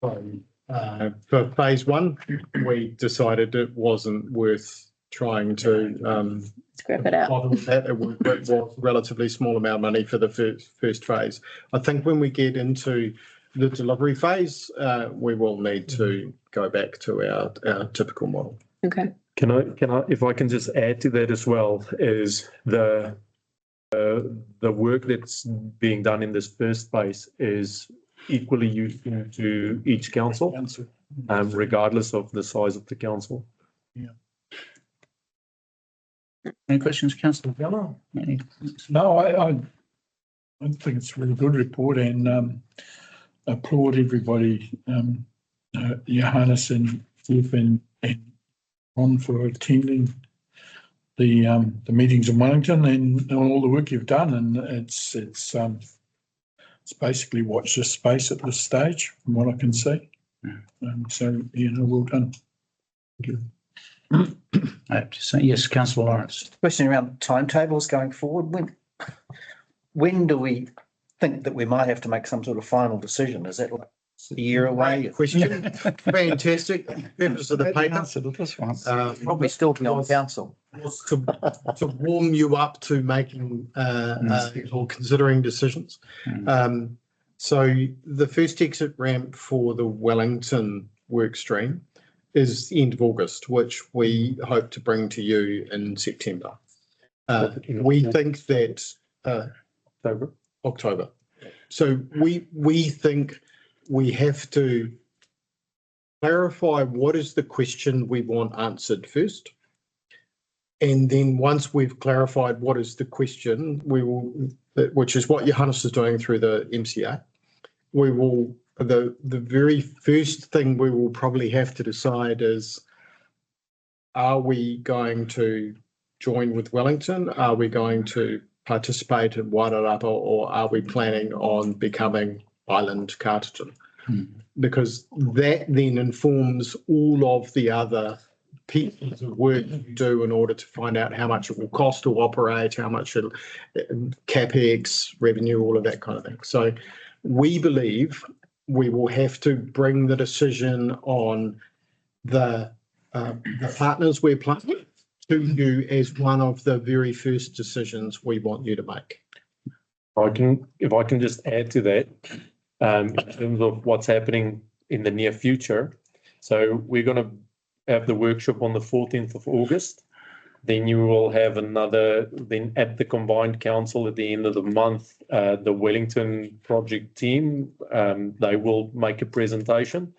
For phase 1, we decided it wasn't worth trying to scrap it out. It was a relatively small amount of money for the first phase. I think when we get into the delivery phase, we will need to go back to our typical model. Okay. Can I, if I can just add to that as well, is the work that's being done in this first phase is equally useful to each council, regardless of the size of the council. Yeah. Any questions, Councillor Vella? No, I think it's a really good report, and applaud everybody, Johannes and Jeff and Ron for attending the meetings in Wellington and all the work you've done. And it's basically watch this space at this stage, from what I can see. So well done. Thank you. I have to say, yes, Councillor Lawrence. Question around timetables going forward. When do we think that we might have to make some sort of final decision? Is that like a year away? Question. Fantastic. Purpose of the paper. Probably still be on council. Was to warm you up to making or considering decisions. So the first exit ramp for the Wellington work stream is the end of August, which we hope to bring to you in September. We think that October. So we think we have to clarify what is the question we want answered first. And then once we've clarified what is the question, we will, which is what Johannes is doing through the MCA, we will, the very first thing we will probably have to decide is, are we going to join with Wellington? Are we going to participate in Wairarapa, or are we planning on becoming Island Carterton? Because that then informs all of the other pieces of work you do in order to find out how much it will cost to operate, how much it'll, capex, revenue, all of that kind of thing. So we believe we will have to bring the decision on the partners we're playing to you as one of the very first decisions we want you to make. If I can just add to that, in terms of what's happening in the near future. So we're going to have the workshop on the 14th of August. Then you will have another, then at the combined council at the end of the month, the Wellington project team, they will make a presentation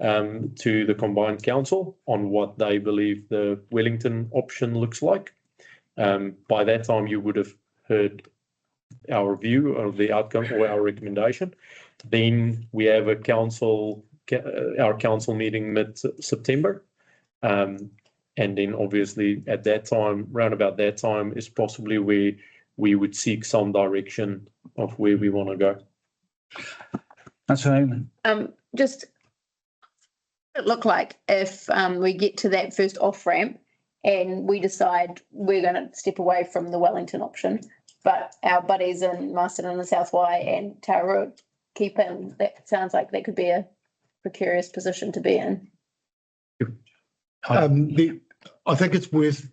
to the combined council on what they believe the Wellington option looks like. By that time, you would have heard our view of the outcome or our recommendation. Then we have a our council meeting mid-September. And then obviously at that time, round about that time is possibly where we would seek some direction of where we want to go. That's right. Just it look like if we get to that first off ramp and we decide we're going to step away from the Wellington option, but our buddies in Masterton and the South Y and Taurua keep in, that sounds like that could be a precarious position to be in. I think it's worth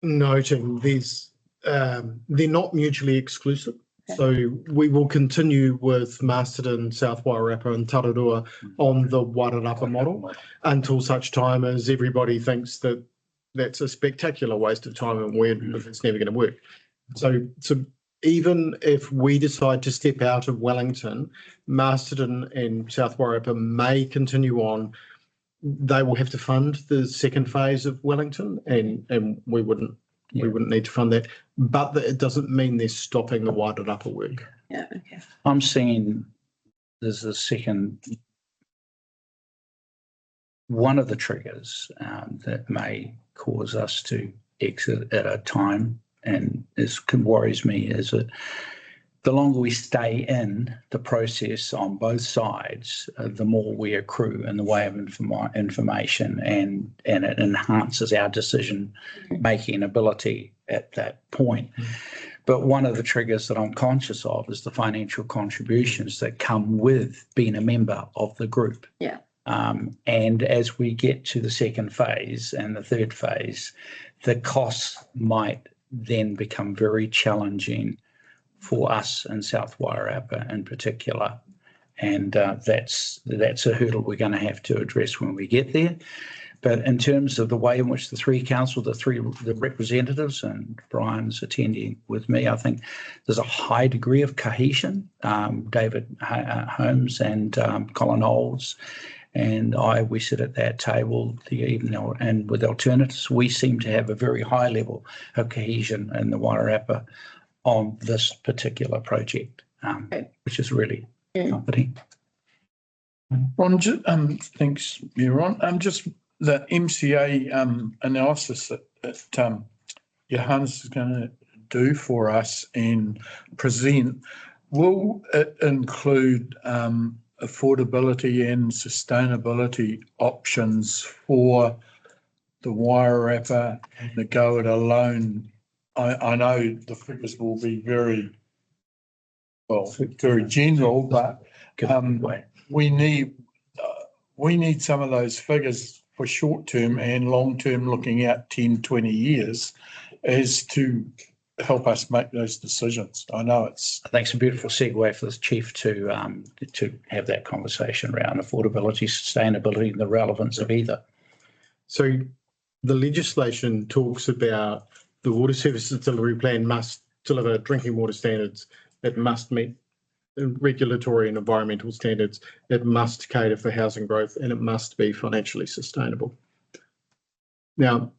noting they're not mutually exclusive. Okay. So we will continue with Masterton, South Wairarapa and Tararua on the Wairarapa model until such time as everybody thinks that that's a spectacular waste of time and it's never going to work. So even if we decide to step out of Wellington, Masterton and South Wairarapa may continue on. They will have to fund the second phase of Wellington, and we wouldn't need to fund that. But it doesn't mean they're stopping the Wairarapa work. Yeah, okay. I'm seeing there's a second, one of the triggers that may cause us to exit at a time, and worries me, is that the longer we stay in the process on both sides, the more we accrue in the way of information, and it enhances our decision-making ability at that point. But one of the triggers that I'm conscious of is the financial contributions that come with being a member of the group. Yeah. And as we get to the second phase and the third phase, the costs might then become very challenging for us in South Wairarapa in particular. And that's a hurdle we're going to have to address when we get there. But in terms of the way in which the representatives, and Brian's attending with me, I think there's a high degree of cohesion. David Holmes and Colin Olds and we sit at that table, and with alternatives, we seem to have a very high level of cohesion in the Wairarapa on this particular project, which is really comforting. Ron, thanks, Ron. Just the MCA analysis that Johannes is going to do for us and present, will it include affordability and sustainability options for the Wairarapa and the Go It Alone? I know the figures will be very general, but we need some of those figures for short term and long term, looking out 10, 20 years, as to help us make those decisions. I know I think it's a beautiful segue for the chief to have that conversation around affordability, sustainability, and the relevance of either. So the legislation talks about the water services delivery plan must deliver drinking water standards. It must meet regulatory and environmental standards. It must cater for housing growth, and it must be financially sustainable. Now,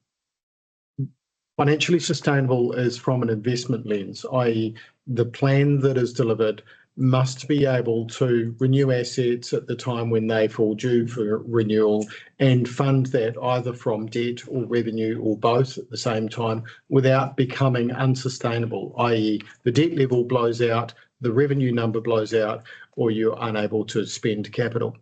financially sustainable is from an investment lens, i.e. the plan that is delivered must be able to renew assets at the time when they fall due for renewal and fund that either from debt or revenue or both at the same time without becoming unsustainable, i.e. the debt level blows out, the revenue number blows out, or you're unable to spend capital.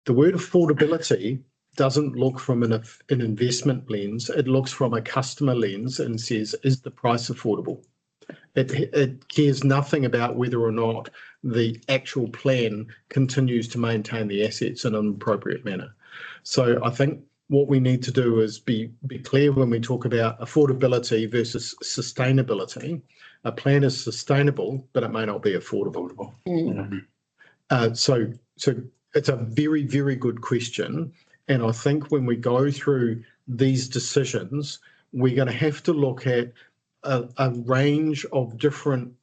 The word affordability doesn't look from an investment lens, it looks from a customer lens and says, is the price affordable? It cares nothing about whether or not the actual plan continues to maintain the assets in an appropriate manner. So I think what we need to do is be clear when we talk about affordability versus sustainability. A plan is sustainable, but it may not be affordable. So it's a very, very good question. And I think when we go through these decisions, we're going to have to look at a range of different,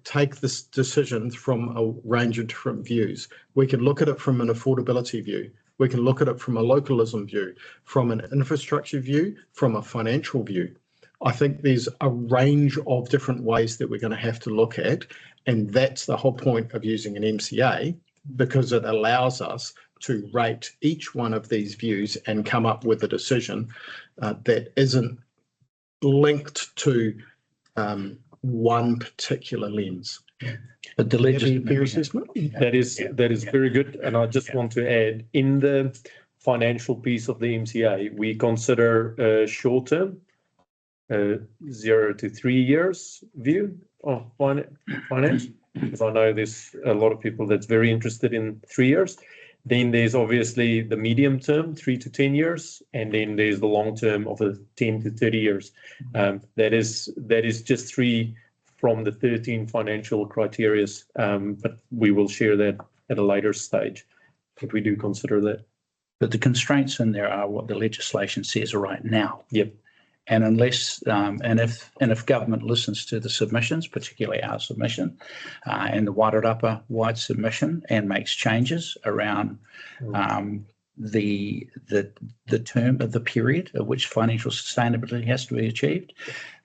take this decision from a range of different views. We can look at it from an affordability view. We can look at it from a localism view, from an infrastructure view, from a financial view. I think there's a range of different ways that we're going to have to look at. And that's the whole point of using an MCA, because it allows us to rate each one of these views and come up with a decision that isn't linked to one particular lens. But the assessment? That is very good. And I just want to add, in the financial piece of the MCA, we consider short term, 0 to 3 years view of finance, because I know there's a lot of people that's very interested in 3 years. Then there's obviously the medium term, 3 to 10 years, and then there's the long term of 10 to 30 years. That is just 3 from the 13 financial criteria, but we will share that at a later stage. But we do consider that. But the constraints in there are what the legislation says right now. Yep. And unless, and if government listens to the submissions, particularly our submission, and the Wairarapa wide submission, and makes changes around the term of the period at which financial sustainability has to be achieved,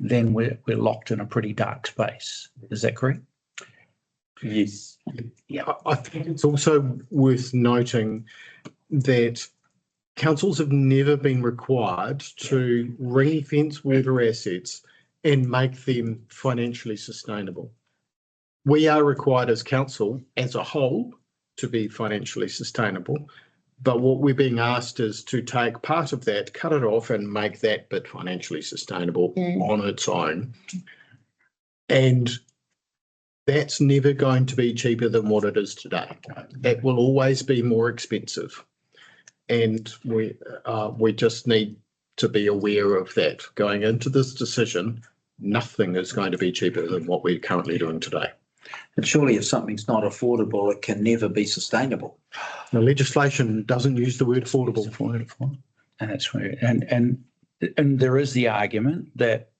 then we're locked in a pretty dark space. Is that correct? Yes. Yeah, I think it's also worth noting that councils have never been required to ring-fence water assets and make them financially sustainable. We are required as council as a whole to be financially sustainable, but what we're being asked is to take part of that, cut it off and make that bit financially sustainable on its own. And that's never going to be cheaper than what it is today. It will always be more expensive. And we just need to be aware of that. Going into this decision, nothing is going to be cheaper than what we're currently doing today. And surely if something's not affordable, it can never be sustainable. The legislation doesn't use the word affordable. And that's where, and there is the argument that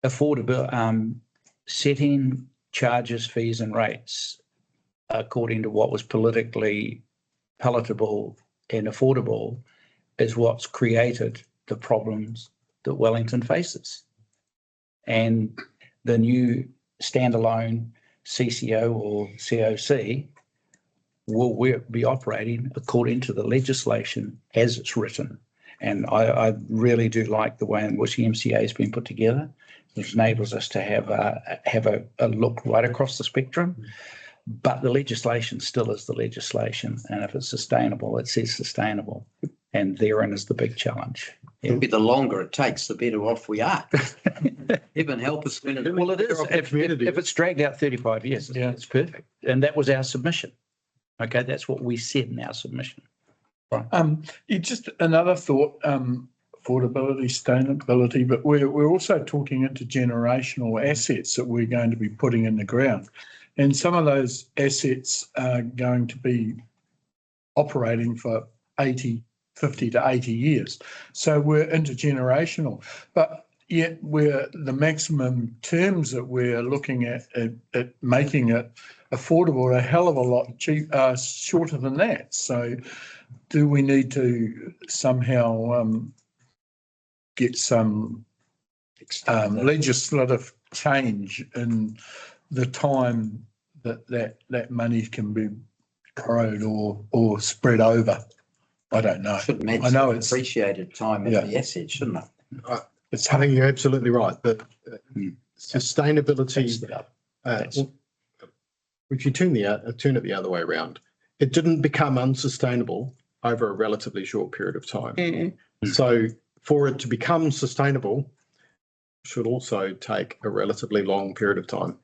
affordable, setting charges, fees and rates according to what was politically palatable and affordable is what's created the problems that Wellington faces. And the new standalone CCO or COC will be operating according to the legislation as it's written. And I really do like the way in which the MCA has been put together. It enables us to have a look right across the spectrum. But the legislation still is the legislation. And if it's sustainable, it says sustainable. And therein is the big challenge. Yeah. The longer it takes, the better off we are. Heaven help us when it. Well, it is. If it's dragged out 35 years, it's perfect. And that was our submission. Okay, that's what we said in our submission. Right. Just another thought, affordability, sustainability, but we're also talking intergenerational assets that we're going to be putting in the ground. And some of those assets are going to be operating for 50 to 80 years. So we're intergenerational, but yet the maximum terms that we're looking at making it affordable are a hell of a lot shorter than that. So do we need to somehow get some legislative change in the time that money can be borrowed or spread over? I don't know. I know it's appreciated time of the asset, shouldn't it? I think you're absolutely right. But sustainability, if you turn it the other way around, it didn't become unsustainable over a relatively short period of time. So for it to become sustainable should also take a relatively long period of time.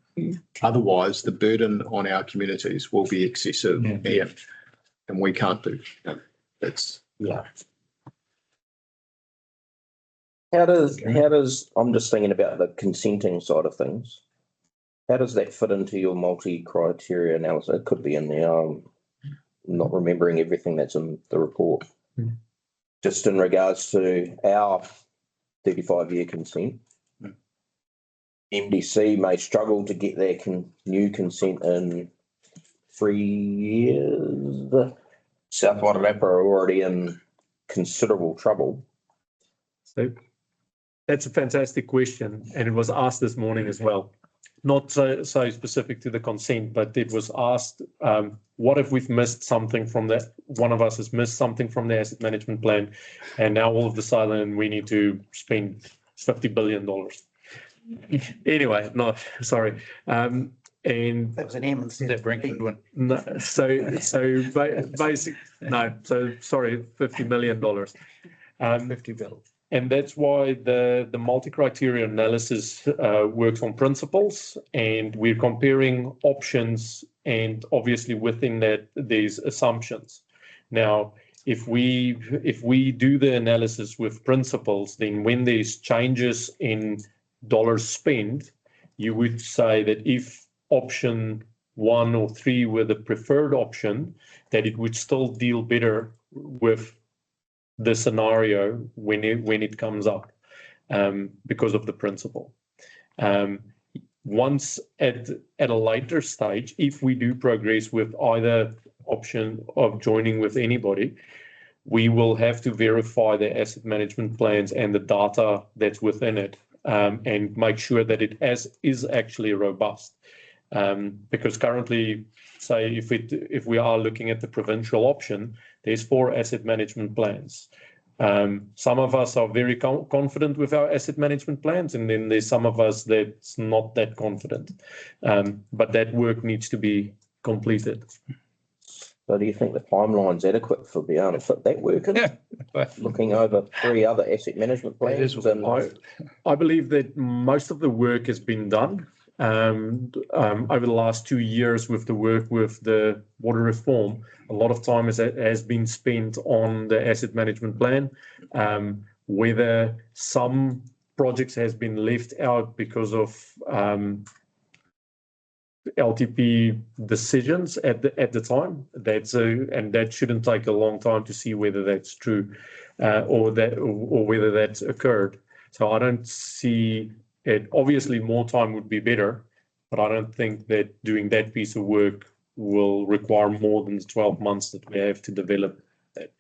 Otherwise, the burden on our communities will be excessive, and we can't do that. How does I'm just thinking about the consenting side of things. How does that fit into your multi-criteria analysis? It could be in the not remembering everything that's in the report. Just in regards to our 35-year consent, MDC may struggle to get their new consent in 3 years. South Wairarapa are already in considerable trouble. So that's a fantastic question, and it was asked this morning as well. Not so specific to the consent, but it was asked, what if we've missed something from that? One of us has missed something from the asset management plan, and now all of a sudden we need to spend $50 billion. Anyway, no, sorry. And that was an M instead of Brentford one. No, so basic, no, so sorry, $50 million. 50 bill. And that's why the multi-criteria analysis works on principles, and we're comparing options, and obviously within that there's assumptions. Now, if we do the analysis with principles, then when there's changes in dollars spent, you would say that if option 1 or 3 were the preferred option, that it would still deal better with the scenario when it comes up. because of the principle. Once at a later stage, if we do progress with either option of joining with anybody, we will have to verify the asset management plans and the data that's within it, and make sure that it is actually robust. Because currently, say if we are looking at the provincial option, there's 4 asset management plans. Some of us are very confident with our asset management plans, and then there's some of us that's not that confident. But that work needs to be completed. So do you think the timeline's adequate for being able to fit that work in? Looking over 3 other asset management plans? I believe that most of the work has been done over the last 2 years with the work with the water reform. A lot of time has been spent on the asset management plan. Whether some projects has been left out because of LTP decisions at the time, and that shouldn't take a long time to see whether that's true, or whether that's occurred. So I don't see it. Obviously, more time would be better, but I don't think that doing that piece of work will require more than the 12 months that we have to develop that.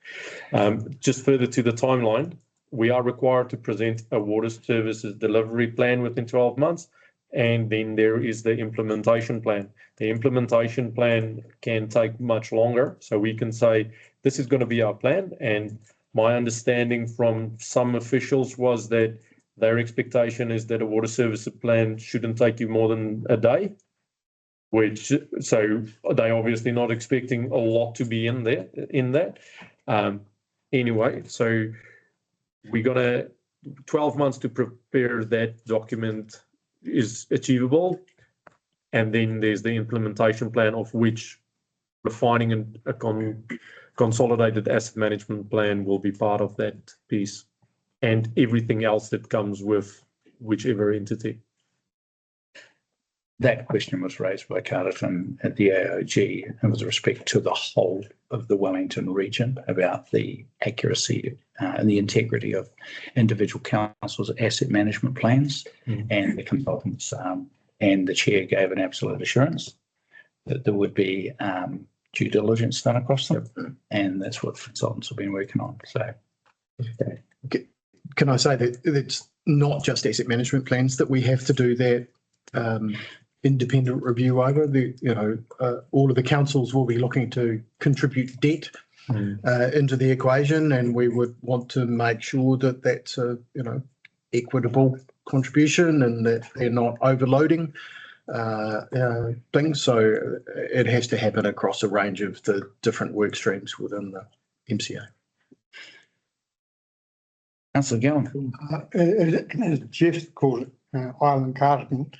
Just further to the timeline, we are required to present a water services delivery plan within 12 months. And then there is the implementation plan. The implementation plan can take much longer. So we can say, this is going to be our plan. And my understanding from some officials was that their expectation is that a water services plan shouldn't take you more than a day. So they're obviously not expecting a lot to be in that. Anyway, so we got 12 months to prepare that document is achievable. And then there's the implementation plan, of which refining a consolidated asset management plan will be part of that piece, and everything else that comes with whichever entity. That question was raised by Carterton at the AOG, and with respect to the whole of the Wellington region, about the accuracy and the integrity of individual councils' asset management plans. And the consultants and the chair gave an absolute assurance that there would be due diligence done across them, and that's what the consultants have been working on. So, can I say that it's not just asset management plans that we have to do that independent review over? All of the councils will be looking to contribute debt into the equation, and we would want to make sure that that's a equitable contribution and that they're not overloading things. So it has to happen across a range of the different work streams within the MCA. Councillor Gowan. As Jeff called it, Island Carterton,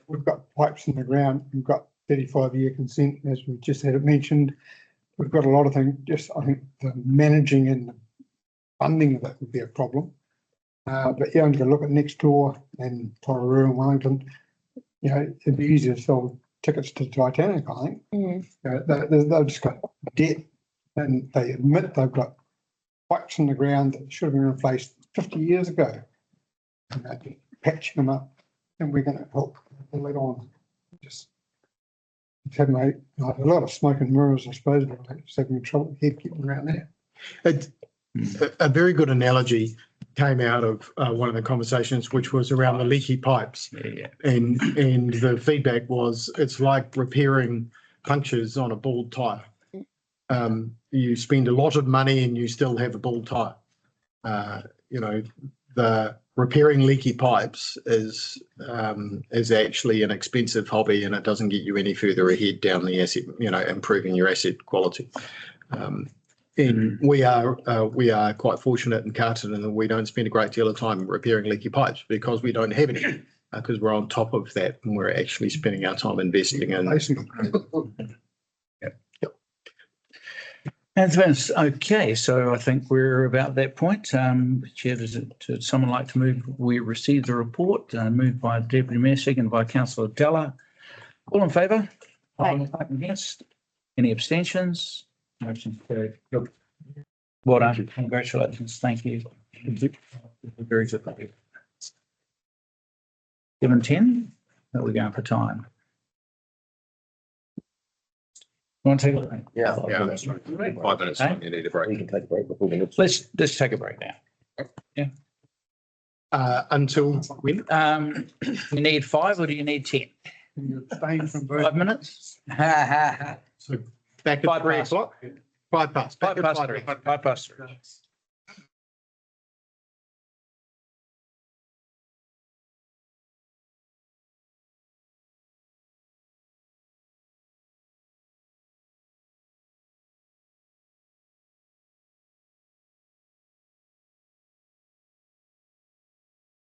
we've got pipes in the ground, we've got 35-year consent, as we just had it mentioned. We've got a lot of things. Just, I think the managing and the funding of it would be a problem. But yeah, I'm going to look at next door and Tororoo and Wellington. It'd be easier to sell tickets to Titanic, I think. They've just got debt, and they admit they've got pipes in the ground that should have been replaced 50 years ago. And they're patching them up, and we're going to help pull it on. Just having a lot of smoke and mirrors, I suppose, but just having trouble getting around there. A very good analogy came out of one of the conversations, which was around the leaky pipes. And the feedback was, it's like repairing punctures on a bald tire. You spend a lot of money and you still have a bald tire. The repairing leaky pipes is actually an expensive hobby, and it doesn't get you any further ahead down the asset, improving your asset quality. And we are quite fortunate in Carterton that we don't spend a great deal of time repairing leaky pipes because we don't have any, because we're on top of that and we're actually spending our time investing in. And Vince, okay, so I think we're about that point. Chair, does someone like to move? We received the report, moved by Deputy Mayor, seconded by Councillor Della. All in favour? Aye. Against? Any abstentions? Motion carried. Well done. Congratulations. Thank you. Very good. 7:10, are we going for time? Want to take a break? Yeah. Yeah, that's right. 5 minutes, Okay. you need a break. We can take a break before we get. Let's take a break now. Until when? You need 5 or do you need 10? You abstain from voting. 5 minutes? So back at 5 3 past. o'clock? 5 past. Back 5 at past 3. 5 past 3.